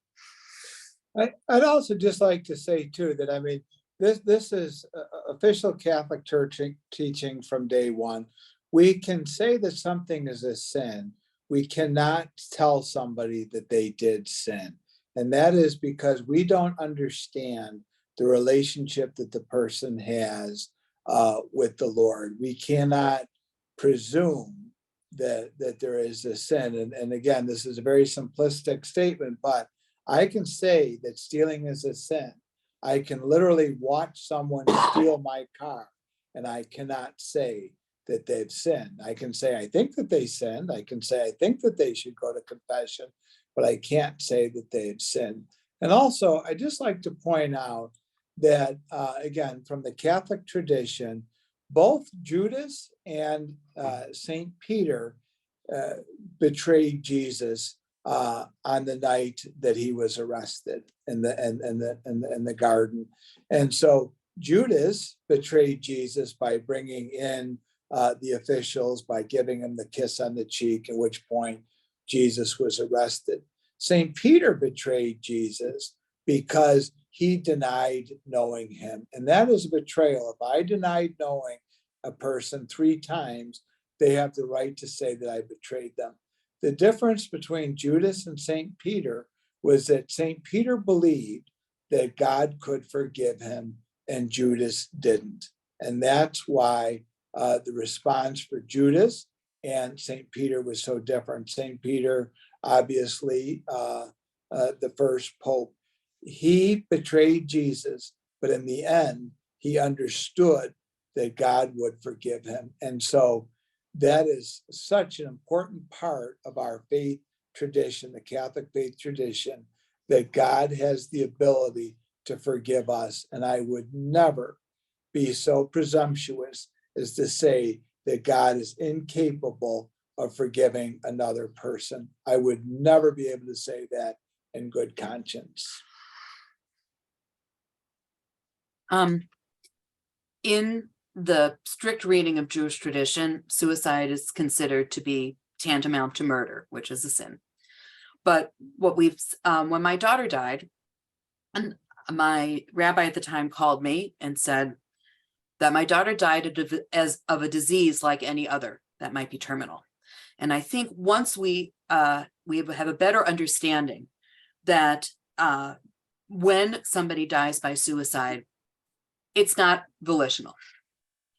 S5: I'd also just like to say too that, I mean, this is official Catholic Church teaching from day one. We can say that something is a sin. We cannot tell somebody that they did sin. And that is because we don't understand the relationship that the person has with the Lord. We cannot presume that there is a sin. And again, this is a very simplistic statement, but I can say that stealing is a sin. I can literally watch someone steal my car, and I cannot say that they've sinned. I can say, I think that they sinned. I can say, I think that they should go to confession, but I can't say that they've sinned. And also, I just like to point out that, again, from the Catholic tradition, both Judas and St. Peter betrayed Jesus on the night that he was arrested in the garden. And so Judas betrayed Jesus by bringing in the officials, by giving him the kiss on the cheek, at which point Jesus was arrested. St. Peter betrayed Jesus because he denied knowing him. And that is a betrayal. If I denied knowing a person 3 times, they have the right to say that I betrayed them. The difference between Judas and St. Peter was that St. Peter believed that God could forgive him and Judas didn't. And that's why the response for Judas and St. Peter was so different. St. Peter, obviously, the first pope, he betrayed Jesus, but in the end, he understood that God would forgive him. And so that is such an important part of our faith tradition, the Catholic faith tradition, that God has the ability to forgive us. And I would never be so presumptuous as to say that God is incapable of forgiving another person. I would never be able to say that in good conscience.
S6: In the strict reading of Jewish tradition, suicide is considered to be tantamount to murder, which is a sin. But what when my daughter died, and my rabbi at the time called me and said that my daughter died of a disease like any other that might be terminal. And I think once we have a better understanding that when somebody dies by suicide, it's not volitional.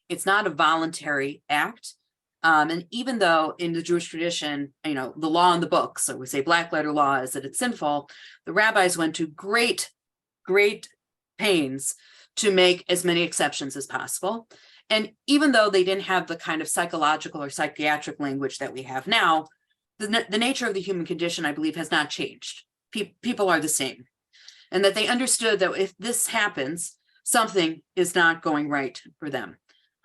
S6: It's not a voluntary act. And even though in the Jewish tradition, the law in the book, so we say black letter law is that it's sinful, the rabbis went to great pains to make as many exceptions as possible. And even though they didn't have the kind of psychological or psychiatric language that we have now, the nature of the human condition, I believe, has not changed. People are the same. And that they understood that if this happens, something is not going right for them.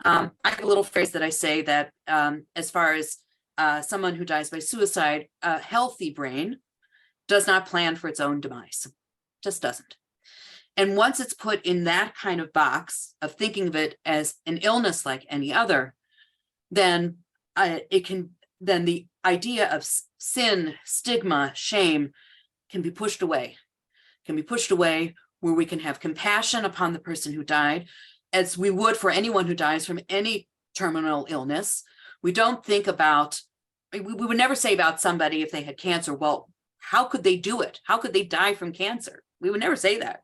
S6: I have a little phrase that I say that as far as someone who dies by suicide, a healthy brain does not plan for its own demise, just doesn't. And once it's put in that kind of box of thinking of it as an illness like any other, then then the idea of sin, stigma, shame can be pushed away, where we can have compassion upon the person who died, as we would for anyone who dies from any terminal illness. We don't think about, we would never say about somebody if they had cancer, well, how could they do it? How could they die from cancer? We would never say that.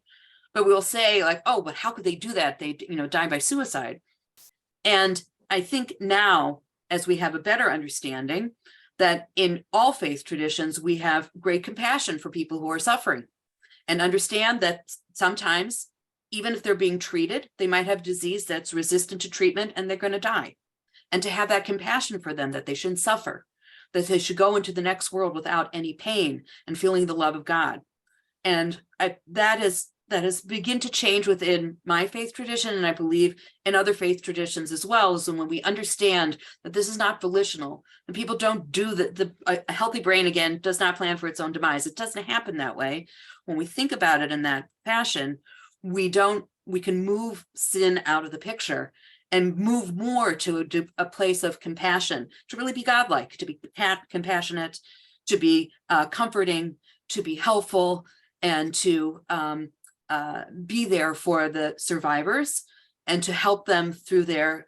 S6: But we will say like, oh, but how could they do that? They, die by suicide. And I think now, as we have a better understanding that in all faith traditions, we have great compassion for people who are suffering and understand that sometimes, even if they're being treated, they might have disease that's resistant to treatment and they're going to die. And to have that compassion for them, that they shouldn't suffer, that they should go into the next world without any pain and feeling the love of God. And that has begun to change within my faith tradition, and I believe in other faith traditions as well, is when we understand that this is not volitional and people don't do a healthy brain, again, does not plan for its own demise. It doesn't happen that way. When we think about it in that fashion, we can move sin out of the picture and move more to a place of compassion, to really be godlike, to be compassionate, to be comforting, to be helpful, and to be there for the survivors and to help them through their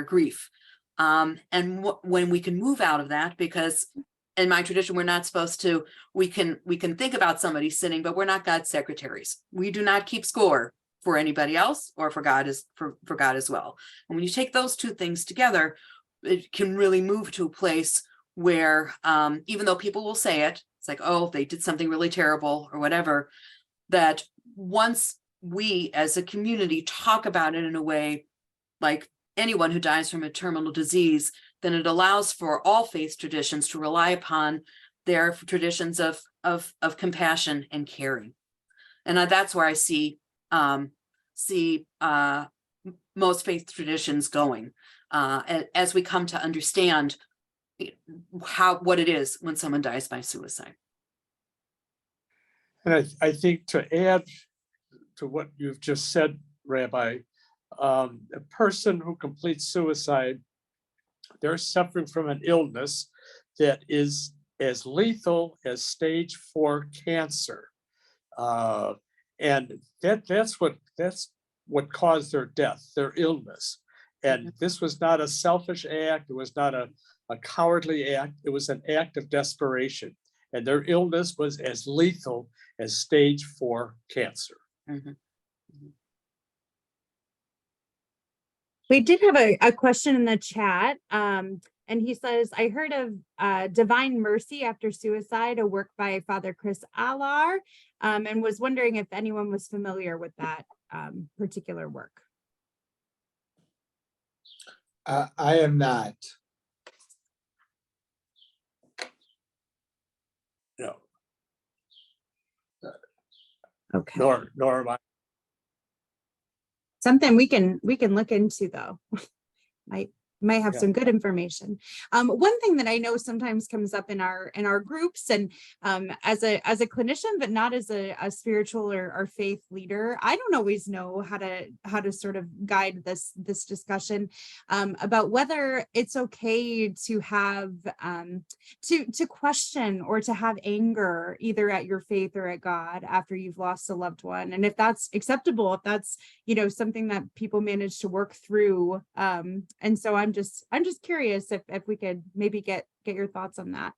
S6: grief. And when we can move out of that, because in my tradition, we're not supposed to, we can think about somebody sinning, but we're not God's secretaries. We do not keep score for anybody else or for God as well. And when you take those two things together, it can really move to a place where even though people will say it, it's like, oh, they did something really terrible or whatever, that once we as a community talk about it in a way like anyone who dies from a terminal disease, then it allows for all faith traditions to rely upon their traditions of compassion and caring. And that's where I see most faith traditions going as we come to understand what it is when someone dies by suicide.
S1: And I think to add to what you've just said, Rabbi, a person who completes suicide, they're suffering from an illness that is as lethal as stage 4 cancer. And that's what caused their death, their illness. And this was not a selfish act. It was not a cowardly act. It was an act of desperation. And their illness was as lethal as stage 4 cancer.
S6: Mm-hmm.
S3: We did have a question in the chat. And he says, I heard of Divine Mercy After Suicide, a work by Father Chris Allar, and was wondering if anyone was familiar with that particular work.
S5: I am not.
S1: No.
S3: Okay.
S1: nor am I.
S3: Something we can look into though. Might have
S1: Yeah.
S3: some good information. One thing that I know sometimes comes up in our groups and as a clinician, but not as a spiritual or faith leader, I don't always know how to sort of guide this discussion about whether it's okay to have to question or to have anger either at your faith or at God after you've lost a loved one, and if that's acceptable, if that's something that people manage to work through. And so I'm just curious if we could maybe get your thoughts on that.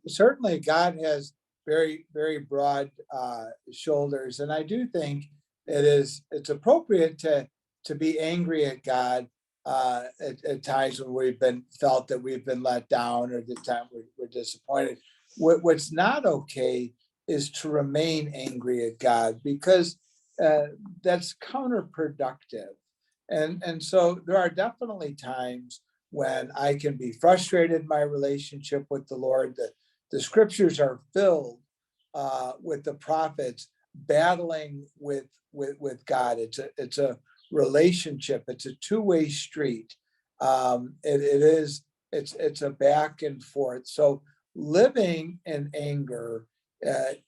S5: Certainly God has very, very broad shoulders. And I do think it's appropriate to be angry at God at times when we've felt that we've been let down, or the time we're disappointed. What's not okay is to remain angry at God, because that's counterproductive. And so there are definitely times when I can be frustrated in my relationship with the Lord. The scriptures are filled with the prophets battling with God. It's a relationship. It's a two-way street. It's a back and forth. So living in anger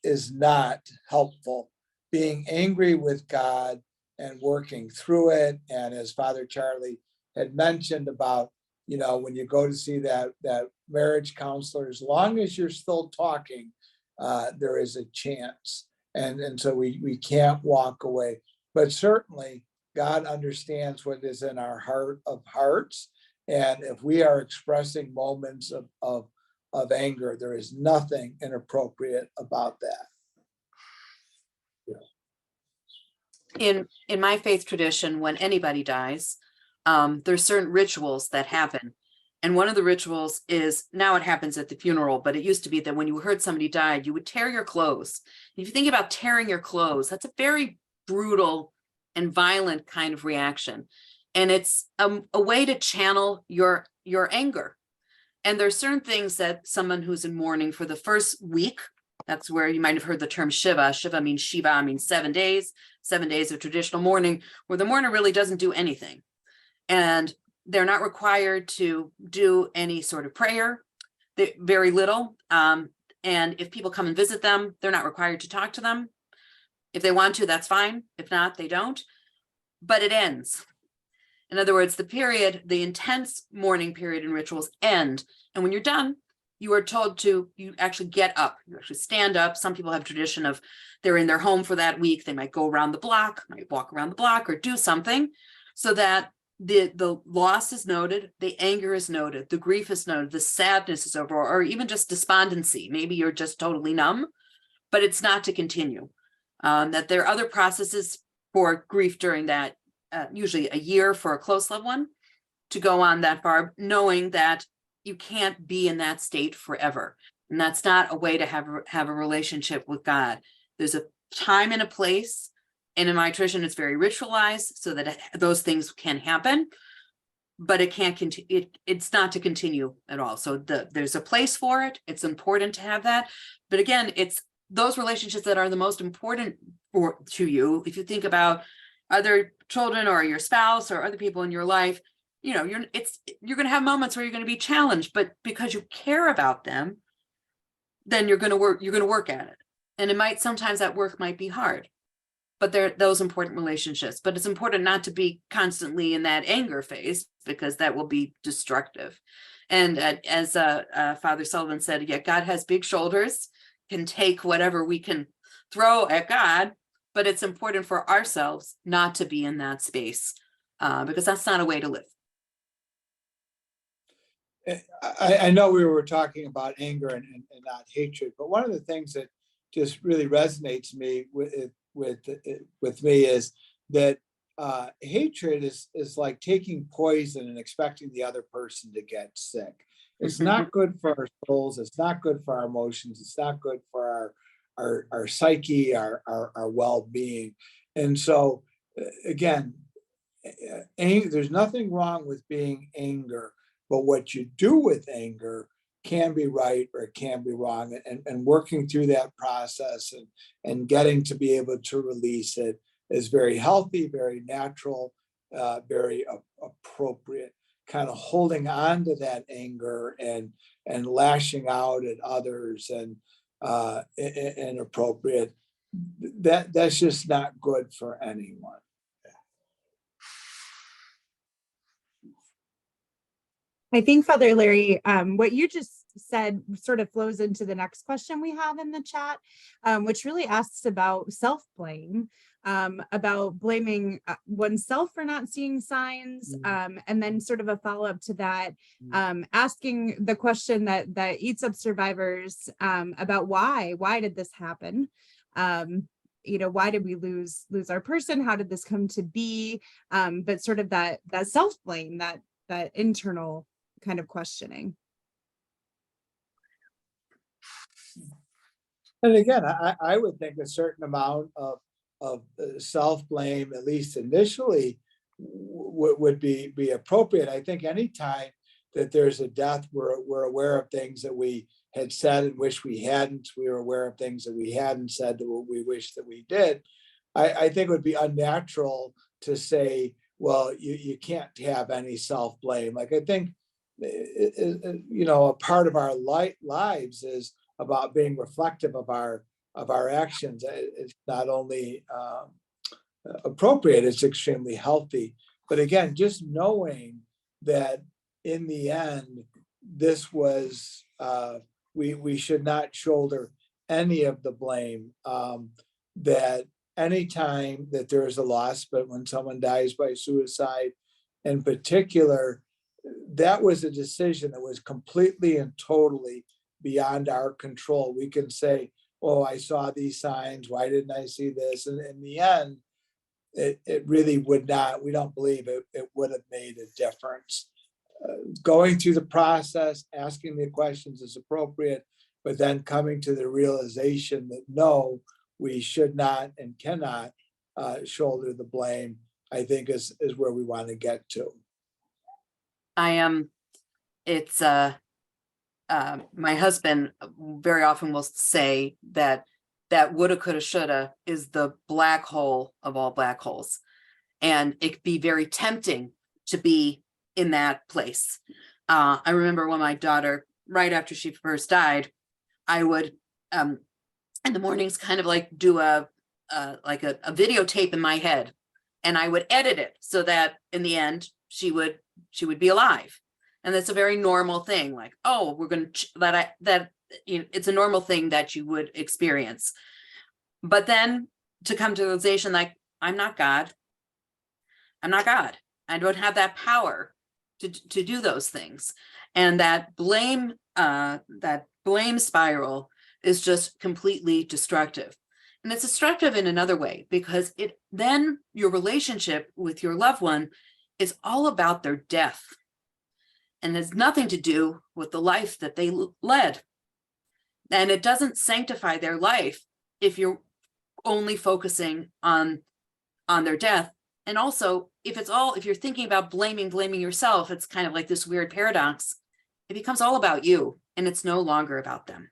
S5: is not helpful. Being angry with God and working through it. And as Father Charlie had mentioned about, when you go to see that marriage counselor, as long as you're still talking, there is a chance. And so we can't walk away. But certainly God understands what is in our heart of hearts. And if we are expressing moments of anger, there is nothing inappropriate about that.
S6: In my faith tradition, when anybody dies, there's certain rituals that happen. And one of the rituals is, now it happens at the funeral, but it used to be that when you heard somebody died, you would tear your clothes. If you think about tearing your clothes, that's a very brutal and violent kind of reaction. And it's a way to channel your anger. And there's certain things that someone who's in mourning for the first week, that's where you might have heard the term Shiva. Shiva means Shiva, means 7 days, 7 days of traditional mourning, where the mourner really doesn't do anything. And they're not required to do any sort of prayer, very little. And if people come and visit them, they're not required to talk to them. If they want to, that's fine. If not, they don't. But it ends. In other words, the intense mourning period and rituals end. And when you're done, you are told you actually get up, you actually stand up. Some people have tradition of they're in their home for that week. They might go around the block, might walk around the block or do something so that the loss is noted, the anger is noted, the grief is noted, the sadness is over, or even just despondency. Maybe you're just totally numb, but it's not to continue. That there are other processes for grief during that, usually a year for a close loved one, to go on that far, knowing that you can't be in that state forever. And that's not a way to have a relationship with God. There's a time and a place. And in my tradition, it's very ritualized so that those things can happen, but it can't continue. It's not to continue at all. So there's a place for it. It's important to have that. But again, it's those relationships that are the most important to you. If you think about other children or your spouse or other people in your life, you're going to have moments where you're going to be challenged, but because you care about them, then you're going to work at it. And it might, sometimes that work might be hard, but they're those important relationships. But it's important not to be constantly in that anger phase, because that will be destructive. And as Father Sullivan said, yeah, God has big shoulders, can take whatever we can throw at God, but it's important for ourselves not to be in that space, because that's not a way to live.
S5: I know we were talking about anger and not hatred, but one of the things that just really resonates with me is that hatred is like taking poison and expecting the other person to get sick. It's not good for our souls. It's not good for our emotions. It's not good for our psyche, our well-being. And so again, there's nothing wrong with being angry, but what you do with anger can be right or it can be wrong. And working through that process and getting to be able to release it is very healthy, very natural, very appropriate. Kind of holding on to that anger and lashing out at others and inappropriate, that's just not good for anyone.
S3: I think, Father Larry, what you just said sort of flows into the next question we have in the chat, which really asks about self-blame, about blaming oneself for not seeing signs, and then sort of a follow-up to that, asking the question that eats up survivors about why did this happen? Why did we lose our person? How did this come to be? But sort of that self-blame, that internal kind of questioning.
S5: And again, I would think a certain amount of self-blame, at least initially, would be appropriate. I think anytime that there's a death, we're aware of things that we had said and wish we hadn't. We were aware of things that we hadn't said that we wish that we did. I think it would be unnatural to say, well, you can't have any self-blame. Like, I think, a part of our lives is about being reflective of our actions. It's not only appropriate, it's extremely healthy. But again, just knowing that in the end, this was, we should not shoulder any of the blame, that anytime that there is a loss, but when someone dies by suicide in particular, that was a decision that was completely and totally beyond our control. We can say, oh, I saw these signs, why didn't I see this? And in the end, it really would not, we don't believe it would have made a difference. Going through the process, asking the questions is appropriate, but then coming to the realization that no, we should not and cannot shoulder the blame, I think is where we want to get to.
S6: My husband very often will say that woulda, coulda, shoulda is the black hole of all black holes. And it could be very tempting to be in that place. I remember when my daughter, right after she first died, I would, in the mornings, kind of like do a videotape in my head, and I would edit it so that in the end, she would be alive. And that's a very normal thing. Like, oh, we're going to, it's a normal thing that you would experience. But then to come to the realization, like, I'm not God. I'm not God. I don't have that power to do those things. And that blame spiral is just completely destructive. And it's destructive in another way, because then your relationship with your loved one is all about their death and has nothing to do with the life that they led. And it doesn't sanctify their life if you're only focusing on their death. And also, if you're thinking about blaming yourself, it's kind of like this weird paradox. It becomes all about you, and it's no longer about them.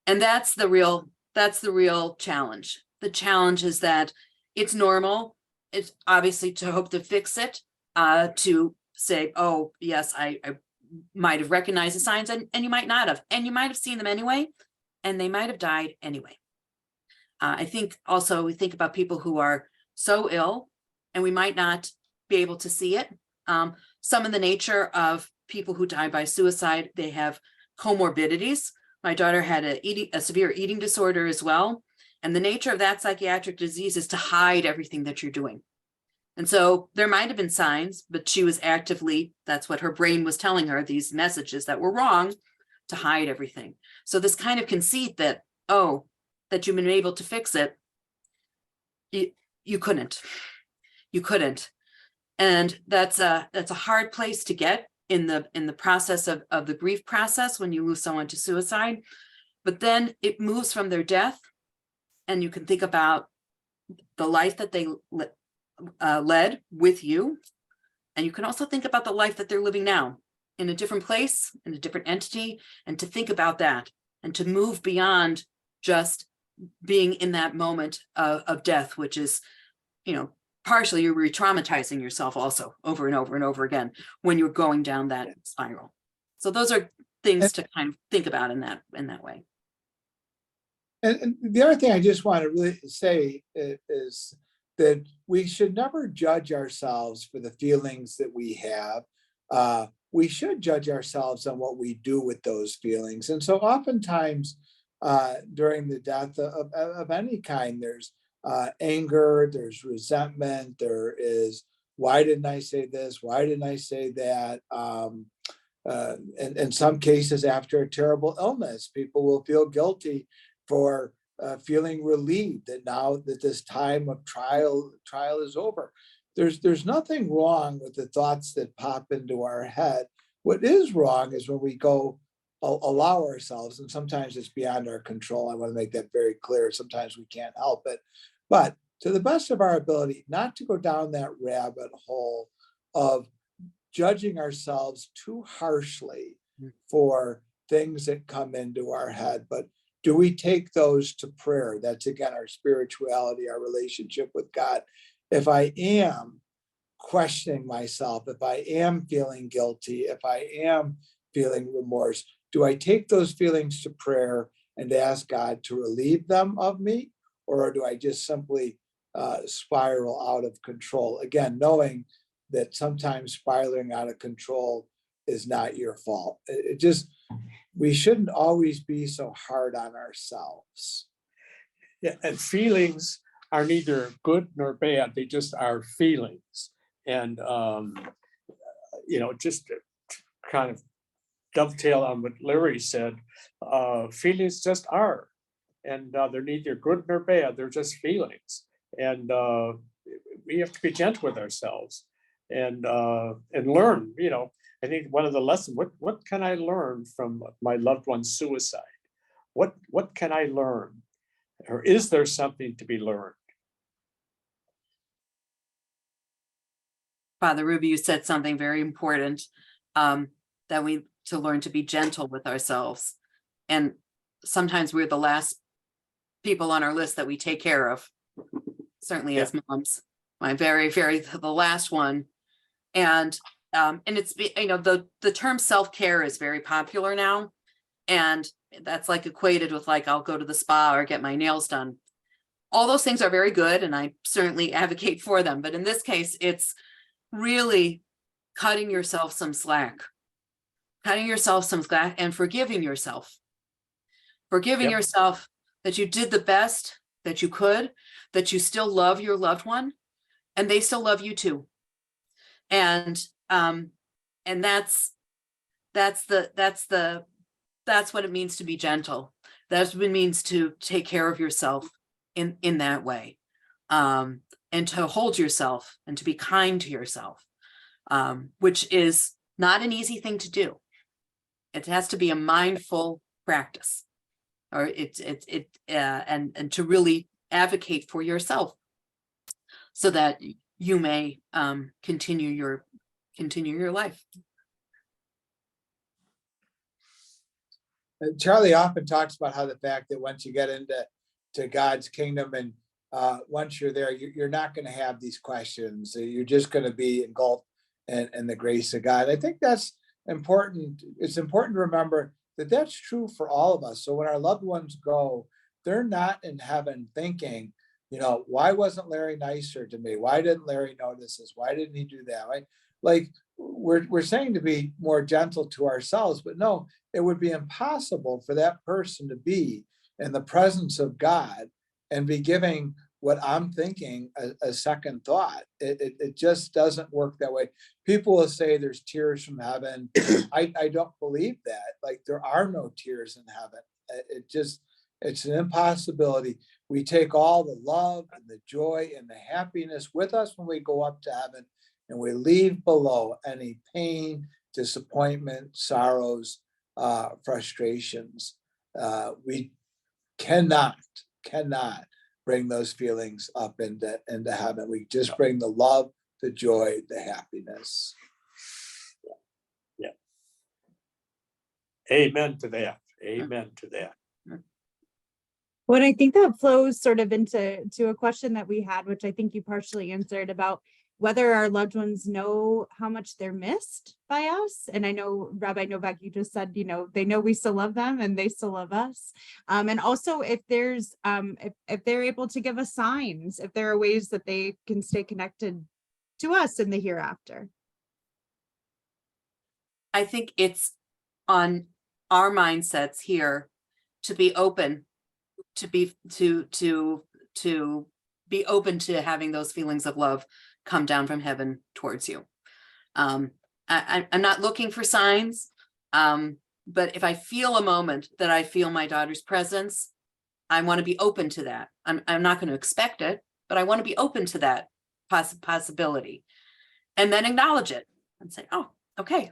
S6: And that's the real challenge. The challenge is that it's normal. It's obviously to hope to fix it, to say, oh, yes, I might have recognized the signs, and you might not have, and you might have seen them anyway, and they might have died anyway. I think also we think about people who are so ill, and we might not be able to see it. Some of the nature of people who die by suicide, they have comorbidities. My daughter had a severe eating disorder as well. And the nature of that psychiatric disease is to hide everything that you're doing. And so there might have been signs, but she was actively, that's what her brain was telling her, these messages that were wrong, to hide everything. So this kind of conceit that, oh, that you've been able to fix it, you couldn't. You couldn't. And that's a hard place to get in the process of the grief process when you lose someone to suicide. But then it moves from their death, and you can think about the life that they led with you. And you can also think about the life that they're living now. in a different place, in a different entity, and to think about that and to move beyond just being in that moment of death, which is, partially you're re-traumatizing yourself also over and over and over again when you're going down that spiral. So those are things to kind of think about in that way.
S5: And the other thing I just want to really say is that we should never judge ourselves for the feelings that we have. We should judge ourselves on what we do with those feelings. And so oftentimes during the death of any kind, there's anger, there's resentment, there is, why didn't I say this? Why didn't I say that? In some cases, after a terrible illness, people will feel guilty for feeling relieved that now that this time of trial is over. There's nothing wrong with the thoughts that pop into our head. What is wrong is when we go allow ourselves, and sometimes it's beyond our control. I want to make that very clear. Sometimes we can't help it, but to the best of our ability, not to go down that rabbit hole of judging ourselves too harshly for things that come into our head. But do we take those to prayer? That's again our spirituality, our relationship with God. If I am questioning myself, if I am feeling guilty, if I am feeling remorse, do I take those feelings to prayer and ask God to relieve them of me? Or do I just simply spiral out of control? Again, knowing that sometimes spiraling out of control is not your fault. We shouldn't always be so hard on ourselves.
S1: Yeah, and feelings are neither good nor bad. They just are feelings. And, just to kind of dovetail on what Larry said, feelings just are. And they're neither good nor bad. They're just feelings. And we have to be gentle with ourselves and learn, I think one of the lessons, what can I learn from my loved one's suicide? What can I learn? Or is there something to be learned?
S6: Father Rubey, you said something very important, that we to learn to be gentle with ourselves. And sometimes we're the last people on our list that we take care of, certainly as moms. My very, the last one. And it's, the term self-care is very popular now. And that's like equated with like, I'll go to the spa or get my nails done. All those things are very good, and I certainly advocate for them. But in this case, it's really cutting yourself some slack and forgiving yourself. Forgiving yourself that you did the best that you could, that you still love your loved one, and they still love you too. And that's what it means to be gentle. That's what it means to take care of yourself in that way, and to hold yourself and to be kind to yourself, which is not an easy thing to do. It has to be a mindful practice, or and to really advocate for yourself so that you may continue your life.
S5: Charlie often talks about how the fact that once you get into God's kingdom and once you're there, you're not going to have these questions. You're just going to be engulfed in the grace of God. I think that's important. It's important to remember that that's true for all of us. So when our loved ones go, they're not in heaven thinking, why wasn't Larry nicer to me? Why didn't Larry notice this? Why didn't he do that? Right? Like we're saying to be more gentle to ourselves, but no, it would be impossible for that person to be in the presence of God and be giving what I'm thinking a second thought. It just doesn't work that way. People will say there's tears from heaven. I don't believe that. Like there are no tears in heaven. It's an impossibility. We take all the love and the joy and the happiness with us when we go up to heaven, and we leave below any pain, disappointment, sorrows, frustrations. We cannot bring those feelings up into heaven. We just bring the love, the joy, the happiness.
S1: Yeah. Amen to that. Amen to that.
S3: Well, I think that flows sort of into a question that we had, which I think you partially answered, about whether our loved ones know how much they're missed by us. And I know, Rabbi Novak, you just said, they know we still love them and they still love us. And also if there's, if they're able to give us signs, if there are ways that they can stay connected to us in the hereafter.
S6: I think it's on our mindsets here to be open, to be open to having those feelings of love come down from heaven towards you. I'm not looking for signs, but if I feel a moment that I feel my daughter's presence, I want to be open to that. I'm not going to expect it, but I want to be open to that possibility, and then acknowledge it and say, oh, okay,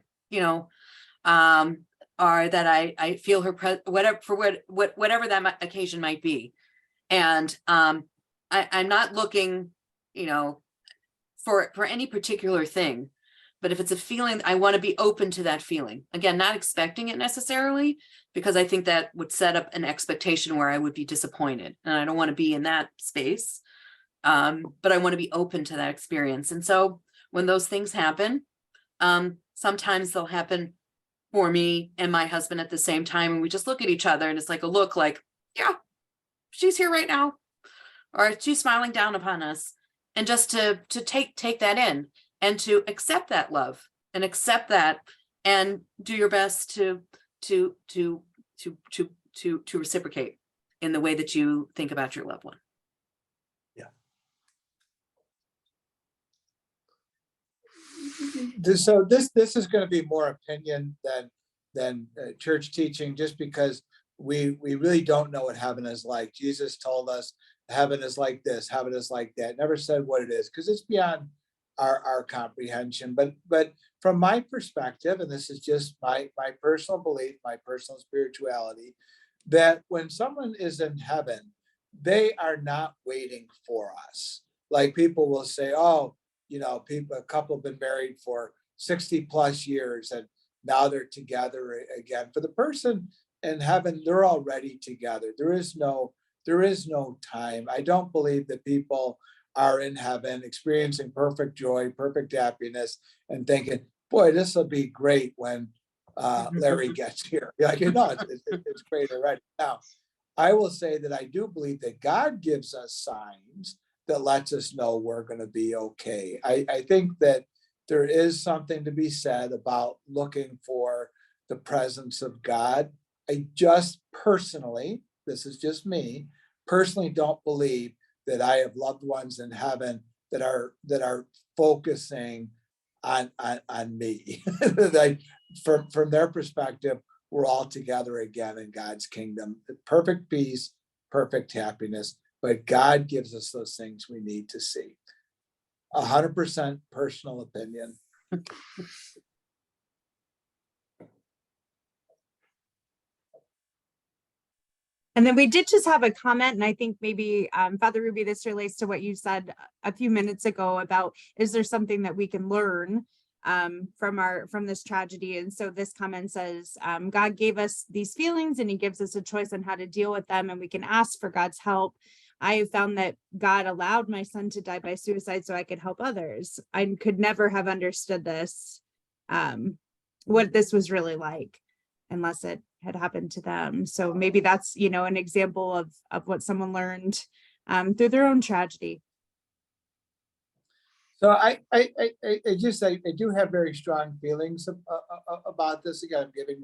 S6: or that I feel her whatever that occasion might be. And I'm not looking, for any particular thing, but if it's a feeling, I want to be open to that feeling. Again, not expecting it necessarily, because I think that would set up an expectation where I would be disappointed, and I don't want to be in that space. But I want to be open to that experience. And so when those things happen, sometimes they'll happen for me and my husband at the same time, and we just look at each other, and it's like a look like, yeah, she's here right now, or she's smiling down upon us. And just to take that in and to accept that love and accept that and do your best to reciprocate in the way that you think about your loved one.
S5: So this is going to be more opinion than church teaching, just because we really don't know what heaven is like. Jesus told us heaven is like this, heaven is like that. Never said what it is, because it's beyond our comprehension. But from my perspective, and this is just my personal belief, my personal spirituality, that when someone is in heaven, they are not waiting for us. Like people will say, oh, a couple have been married for 60 plus years and now they're together again. For the person in heaven, they're already together. There is no time. I don't believe that people are in heaven experiencing perfect joy, perfect happiness, and thinking, boy, this will be great when Larry gets here. It's great already. Now, I will say that I do believe that God gives us signs that lets us know we're going to be okay. I think that there is something to be said about looking for the presence of God. I just personally, this is just me, personally don't believe that I have loved ones in heaven that are focusing on me. From their perspective, we're all together again in God's kingdom. Perfect peace, perfect happiness. But God gives us those things we need to see. 100% personal opinion.
S3: And then we did just have a comment, and I think maybe Father Rubey, this relates to what you said a few minutes ago about, is there something that we can learn from this tragedy? And so this comment says, God gave us these feelings and he gives us a choice on how to deal with them, and we can ask for God's help. I have found that God allowed my son to die by suicide so I could help others. I could never have understood this, what this was really like, unless it had happened to them. So maybe that's, an example of what someone learned through their own tragedy.
S5: So I do have very strong feelings about this. Again, I'm giving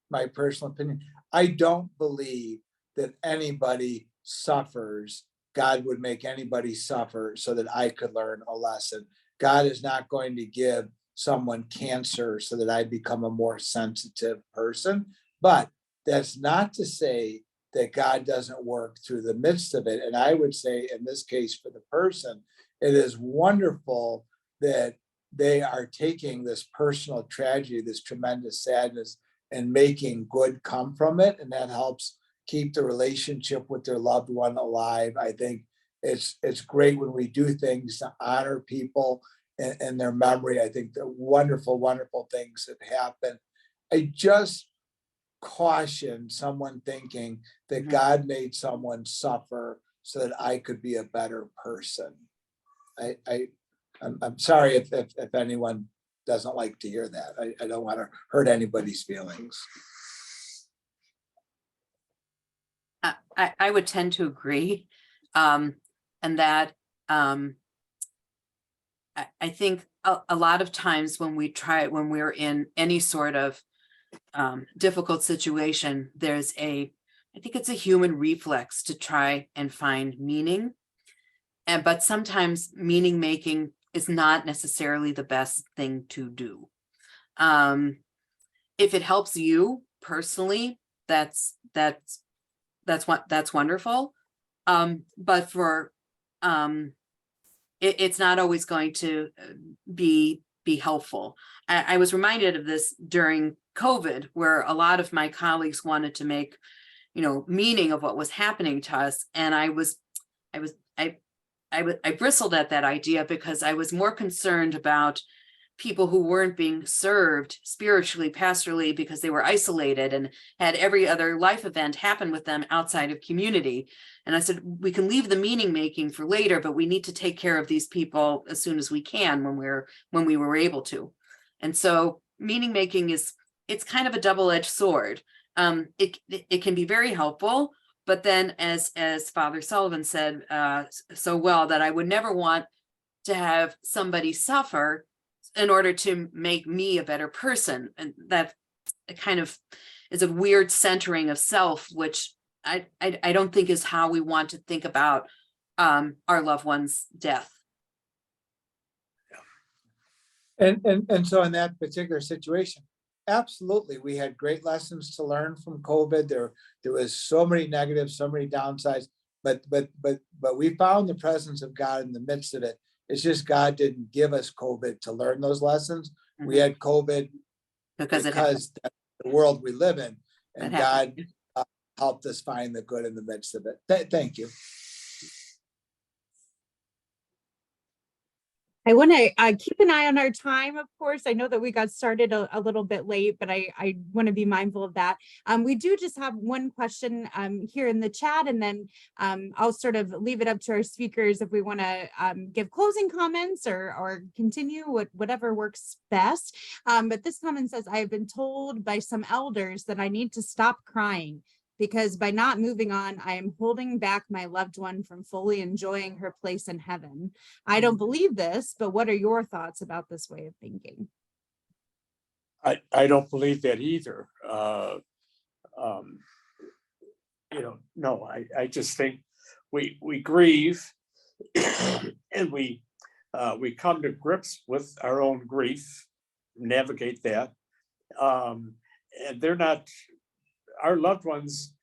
S5: my personal opinion. I don't believe that anybody suffers. God would make anybody suffer so that I could learn a lesson. God is not going to give someone cancer so that I become a more sensitive person. But that's not to say that God doesn't work through the midst of it. And I would say in this case, for the person, it is wonderful that they are taking this personal tragedy, this tremendous sadness, and making good come from it. And that helps keep the relationship with their loved one alive. I think it's great when we do things to honor people and their memory. I think the wonderful, wonderful things that happen. I just caution someone thinking that
S6: Mhm.
S5: God made someone suffer so that I could be a better person. I'm sorry if anyone doesn't like to hear that. I don't want to hurt anybody's feelings.
S6: I would tend to agree. And that I think a lot of times when we're in any sort of difficult situation, I think it's a human reflex to try and find meaning. But sometimes meaning making is not necessarily the best thing to do. If it helps you personally, that's wonderful. But for it's not always going to be helpful. I was reminded of this during COVID, where a lot of my colleagues wanted to make, meaning of what was happening to us, and I bristled at that idea, because I was more concerned about people who weren't being served spiritually, pastorally, because they were isolated and had every other life event happen with them outside of community. And I said, we can leave the meaning making for later, but we need to take care of these people as soon as we can, when we were able to. And so meaning making it's kind of a double-edged sword. It can be very helpful, but then as Father Sullivan said so well, that I would never want to have somebody suffer in order to make me a better person. And that kind of is a weird centering of self, which I don't think is how we want to think about our loved one's death.
S5: And so in that particular situation, absolutely, we had great lessons to learn from COVID. There was so many negatives, so many downsides, but we found the presence of God in the midst of it. It's just God didn't give us COVID to learn those lessons. We had COVID because that's the world we live in, and God helped us find the good in the midst of it. Thank you.
S3: I want to keep an eye on our time, of course. I know that we got started a little bit late, but I want to be mindful of that. We do just have one question here in the chat, and then I'll sort of leave it up to our speakers if we want to give closing comments or continue whatever works best. But this comment says, I have been told by some elders that I need to stop crying, because by not moving on, I am holding back my loved one from fully enjoying her place in heaven. I don't believe this, but what are your thoughts about this way of thinking?
S1: I don't believe that either. No, I just think we grieve and we come to grips with our own grief, navigate that. And they're not, our loved ones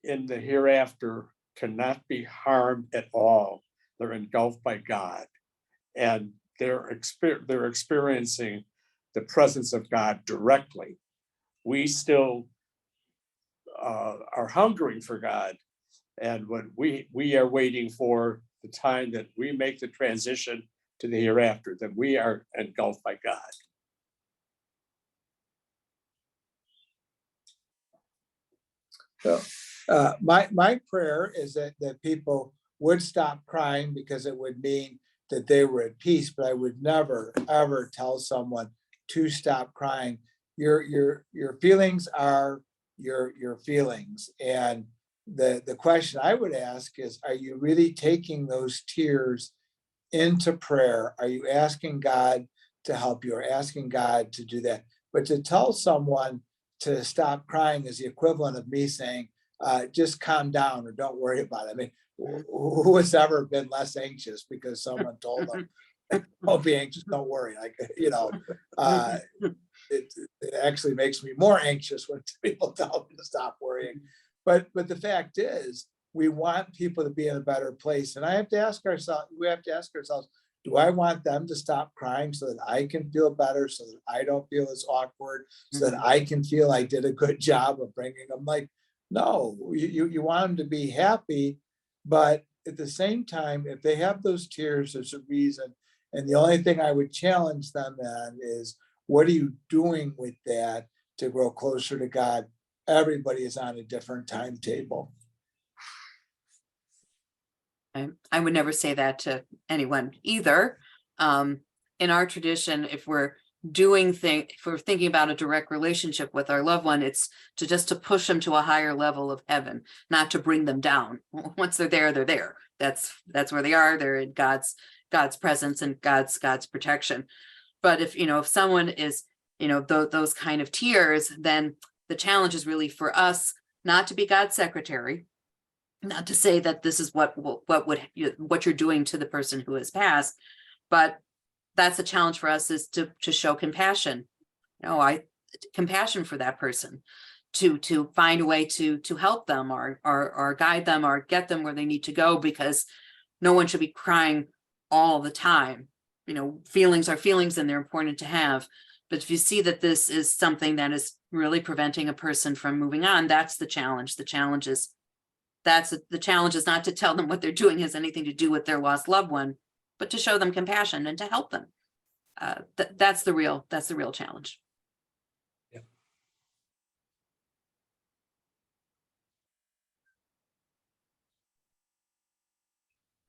S1: in the hereafter cannot be harmed at all. They're engulfed by God, and they're experiencing the presence of God directly. We still are hungering for God, and when we are waiting for the time that we make the transition to the hereafter, that we are engulfed by God.
S5: So my prayer is that people would stop crying, because it would mean that they were at peace, but I would never, ever tell someone to stop crying. Your feelings are your feelings. And the question I would ask is, are you really taking those tears into prayer? Are you asking God to help you, or asking God to do that? But to tell someone to stop crying is the equivalent of me saying, just calm down or don't worry about it. I mean, who has ever been less anxious because someone told them, don't be anxious, don't worry. Like, it actually makes me more anxious when people tell me to stop worrying. But the fact is, we want people to be in a better place. And we have to ask ourselves, do I want them to stop crying so that I can feel better, so that I don't feel as awkward, so that I can feel I did a good job of bringing them? Like, no, you want them to be happy, but at the same time, if they have those tears, there's a reason. And the only thing I would challenge them on is, what are you doing with that to grow closer to God? everybody is on a different timetable.
S6: I would never say that to anyone either. In our tradition, if we're thinking about a direct relationship with our loved one, it's to push them to a higher level of heaven, not to bring them down. Once they're there, they're there. That's where they are. They're in God's presence and God's protection. But if someone is, those kind of tears, then the challenge is really for us not to be God's secretary, not to say that this is what you're doing to the person who has passed, but that's a challenge for us, is to show compassion. Compassion for that person, to find a way to help them or guide them or get them where they need to go, because no one should be crying all the time. Feelings are feelings and they're important to have. But if you see that this is something that is really preventing a person from moving on, that's the challenge. The challenge is not to tell them what they're doing has anything to do with their lost loved one, but to show them compassion and to help them. That's the real challenge.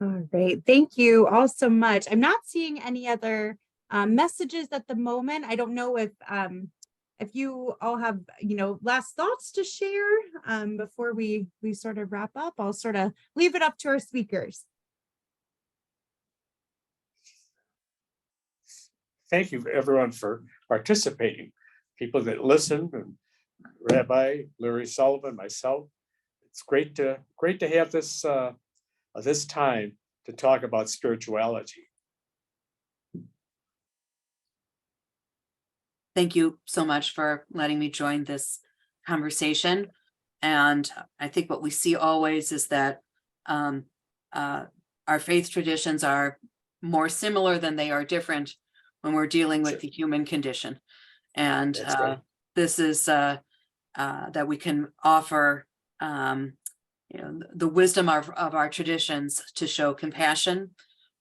S3: All right. Thank you all so much. I'm not seeing any other messages at the moment. I don't know if you all have, last thoughts to share before we sort of wrap up. I'll sort of leave it up to our speakers.
S1: Thank you everyone for participating. People that listen, and Rabbi, Larry Sullivan, myself. It's great to have this time to talk about spirituality.
S6: Thank you so much for letting me join this conversation. And I think what we see always is that our faith traditions are more similar than they are different when we're dealing with the human condition. And this is that we can offer the wisdom of our traditions to show compassion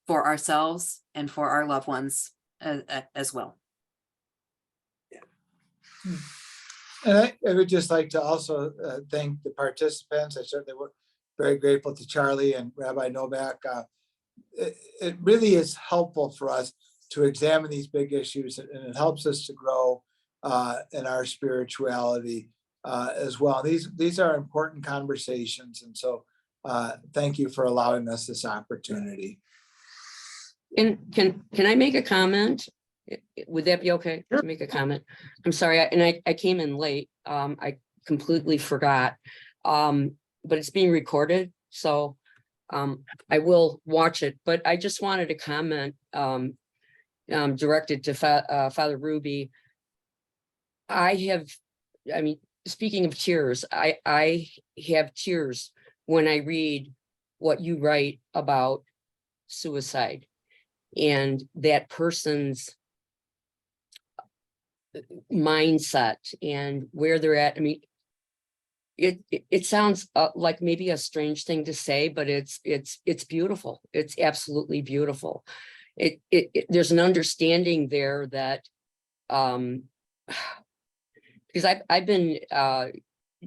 S6: for ourselves and for our loved ones as well.
S5: And I would just like to also thank the participants. I certainly was very grateful to Charlie and Rabbi Novak. It really is helpful for us to examine these big issues, and it helps us to grow in our spirituality as well. These are important conversations, and so thank you for allowing us this opportunity.
S7: And can I make a comment? Would that be okay to make a comment? I'm sorry, I came in late. I completely forgot, but it's being recorded, so I will watch it. But I just wanted to comment directed to Father Rubey. Speaking of tears, I have tears when I read what you write about suicide and that person's mindset and where they're at. I mean, it sounds like maybe a strange thing to say, but it's beautiful. It's absolutely beautiful. There's an understanding there that because I've been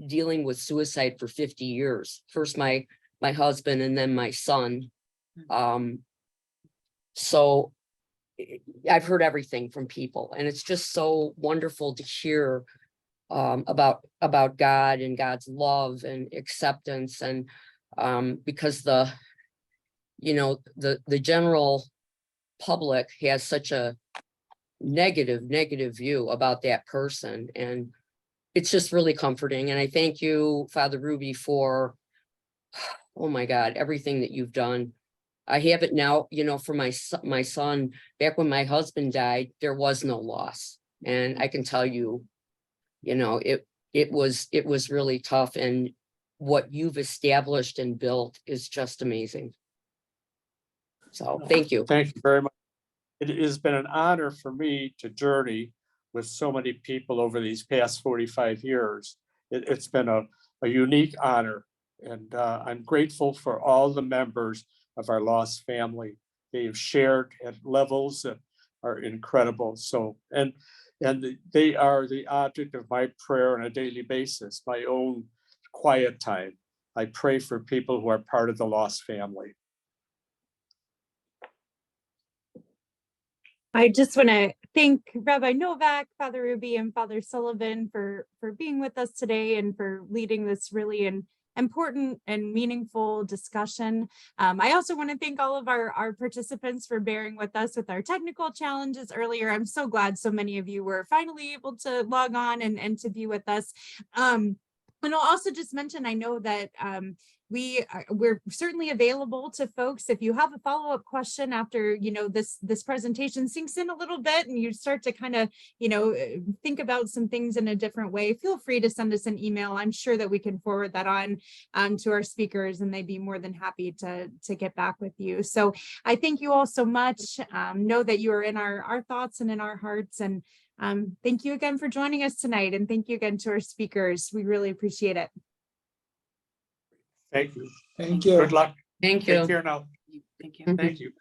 S7: dealing with suicide for 50 years. First my husband and then my son. So I've heard everything from people, and it's just so wonderful to hear about God and God's love and acceptance, and because the general public has such a negative view about that person, and it's just really comforting. And I thank you, Father Rubey, for, oh my God, everything that you've done. I have it now, for my son. Back when my husband died, there was no loss, and I can tell you, it was really tough, and what you've established and built is just amazing. So thank you.
S1: Thank you very much. It has been an honor for me to journey with so many people over these past 45 years. It's been a unique honor, and I'm grateful for all the members of our lost family. They have shared at levels are incredible. So, and they are the object of my prayer on a daily basis, my own quiet time. I pray for people who are part of the lost family.
S3: I just want to thank Rabbi Novak, Father Rubey, and Father Sullivan for being with us today and for leading this really important and meaningful discussion. I also want to thank all of our participants for bearing with us with our technical challenges earlier. I'm so glad so many of you were finally able to log on and to be with us. And I'll also just mention, I know that we're certainly available to folks. If you have a follow-up question after, this presentation sinks in a little bit and you start to kind of, think about some things in a different way, feel free to send us an email. I'm sure that we can forward that on to our speakers, and they'd be more than happy to get back with you. So I thank you all so much. Know that you are in our thoughts and in our hearts. And thank you again for joining us tonight. And thank you again to our speakers. We really appreciate it.
S1: Thank you.
S5: Thank you.
S1: Good luck.
S7: Thank
S1: Take
S7: you.
S1: care now.
S6: Thank you.
S1: Thank you.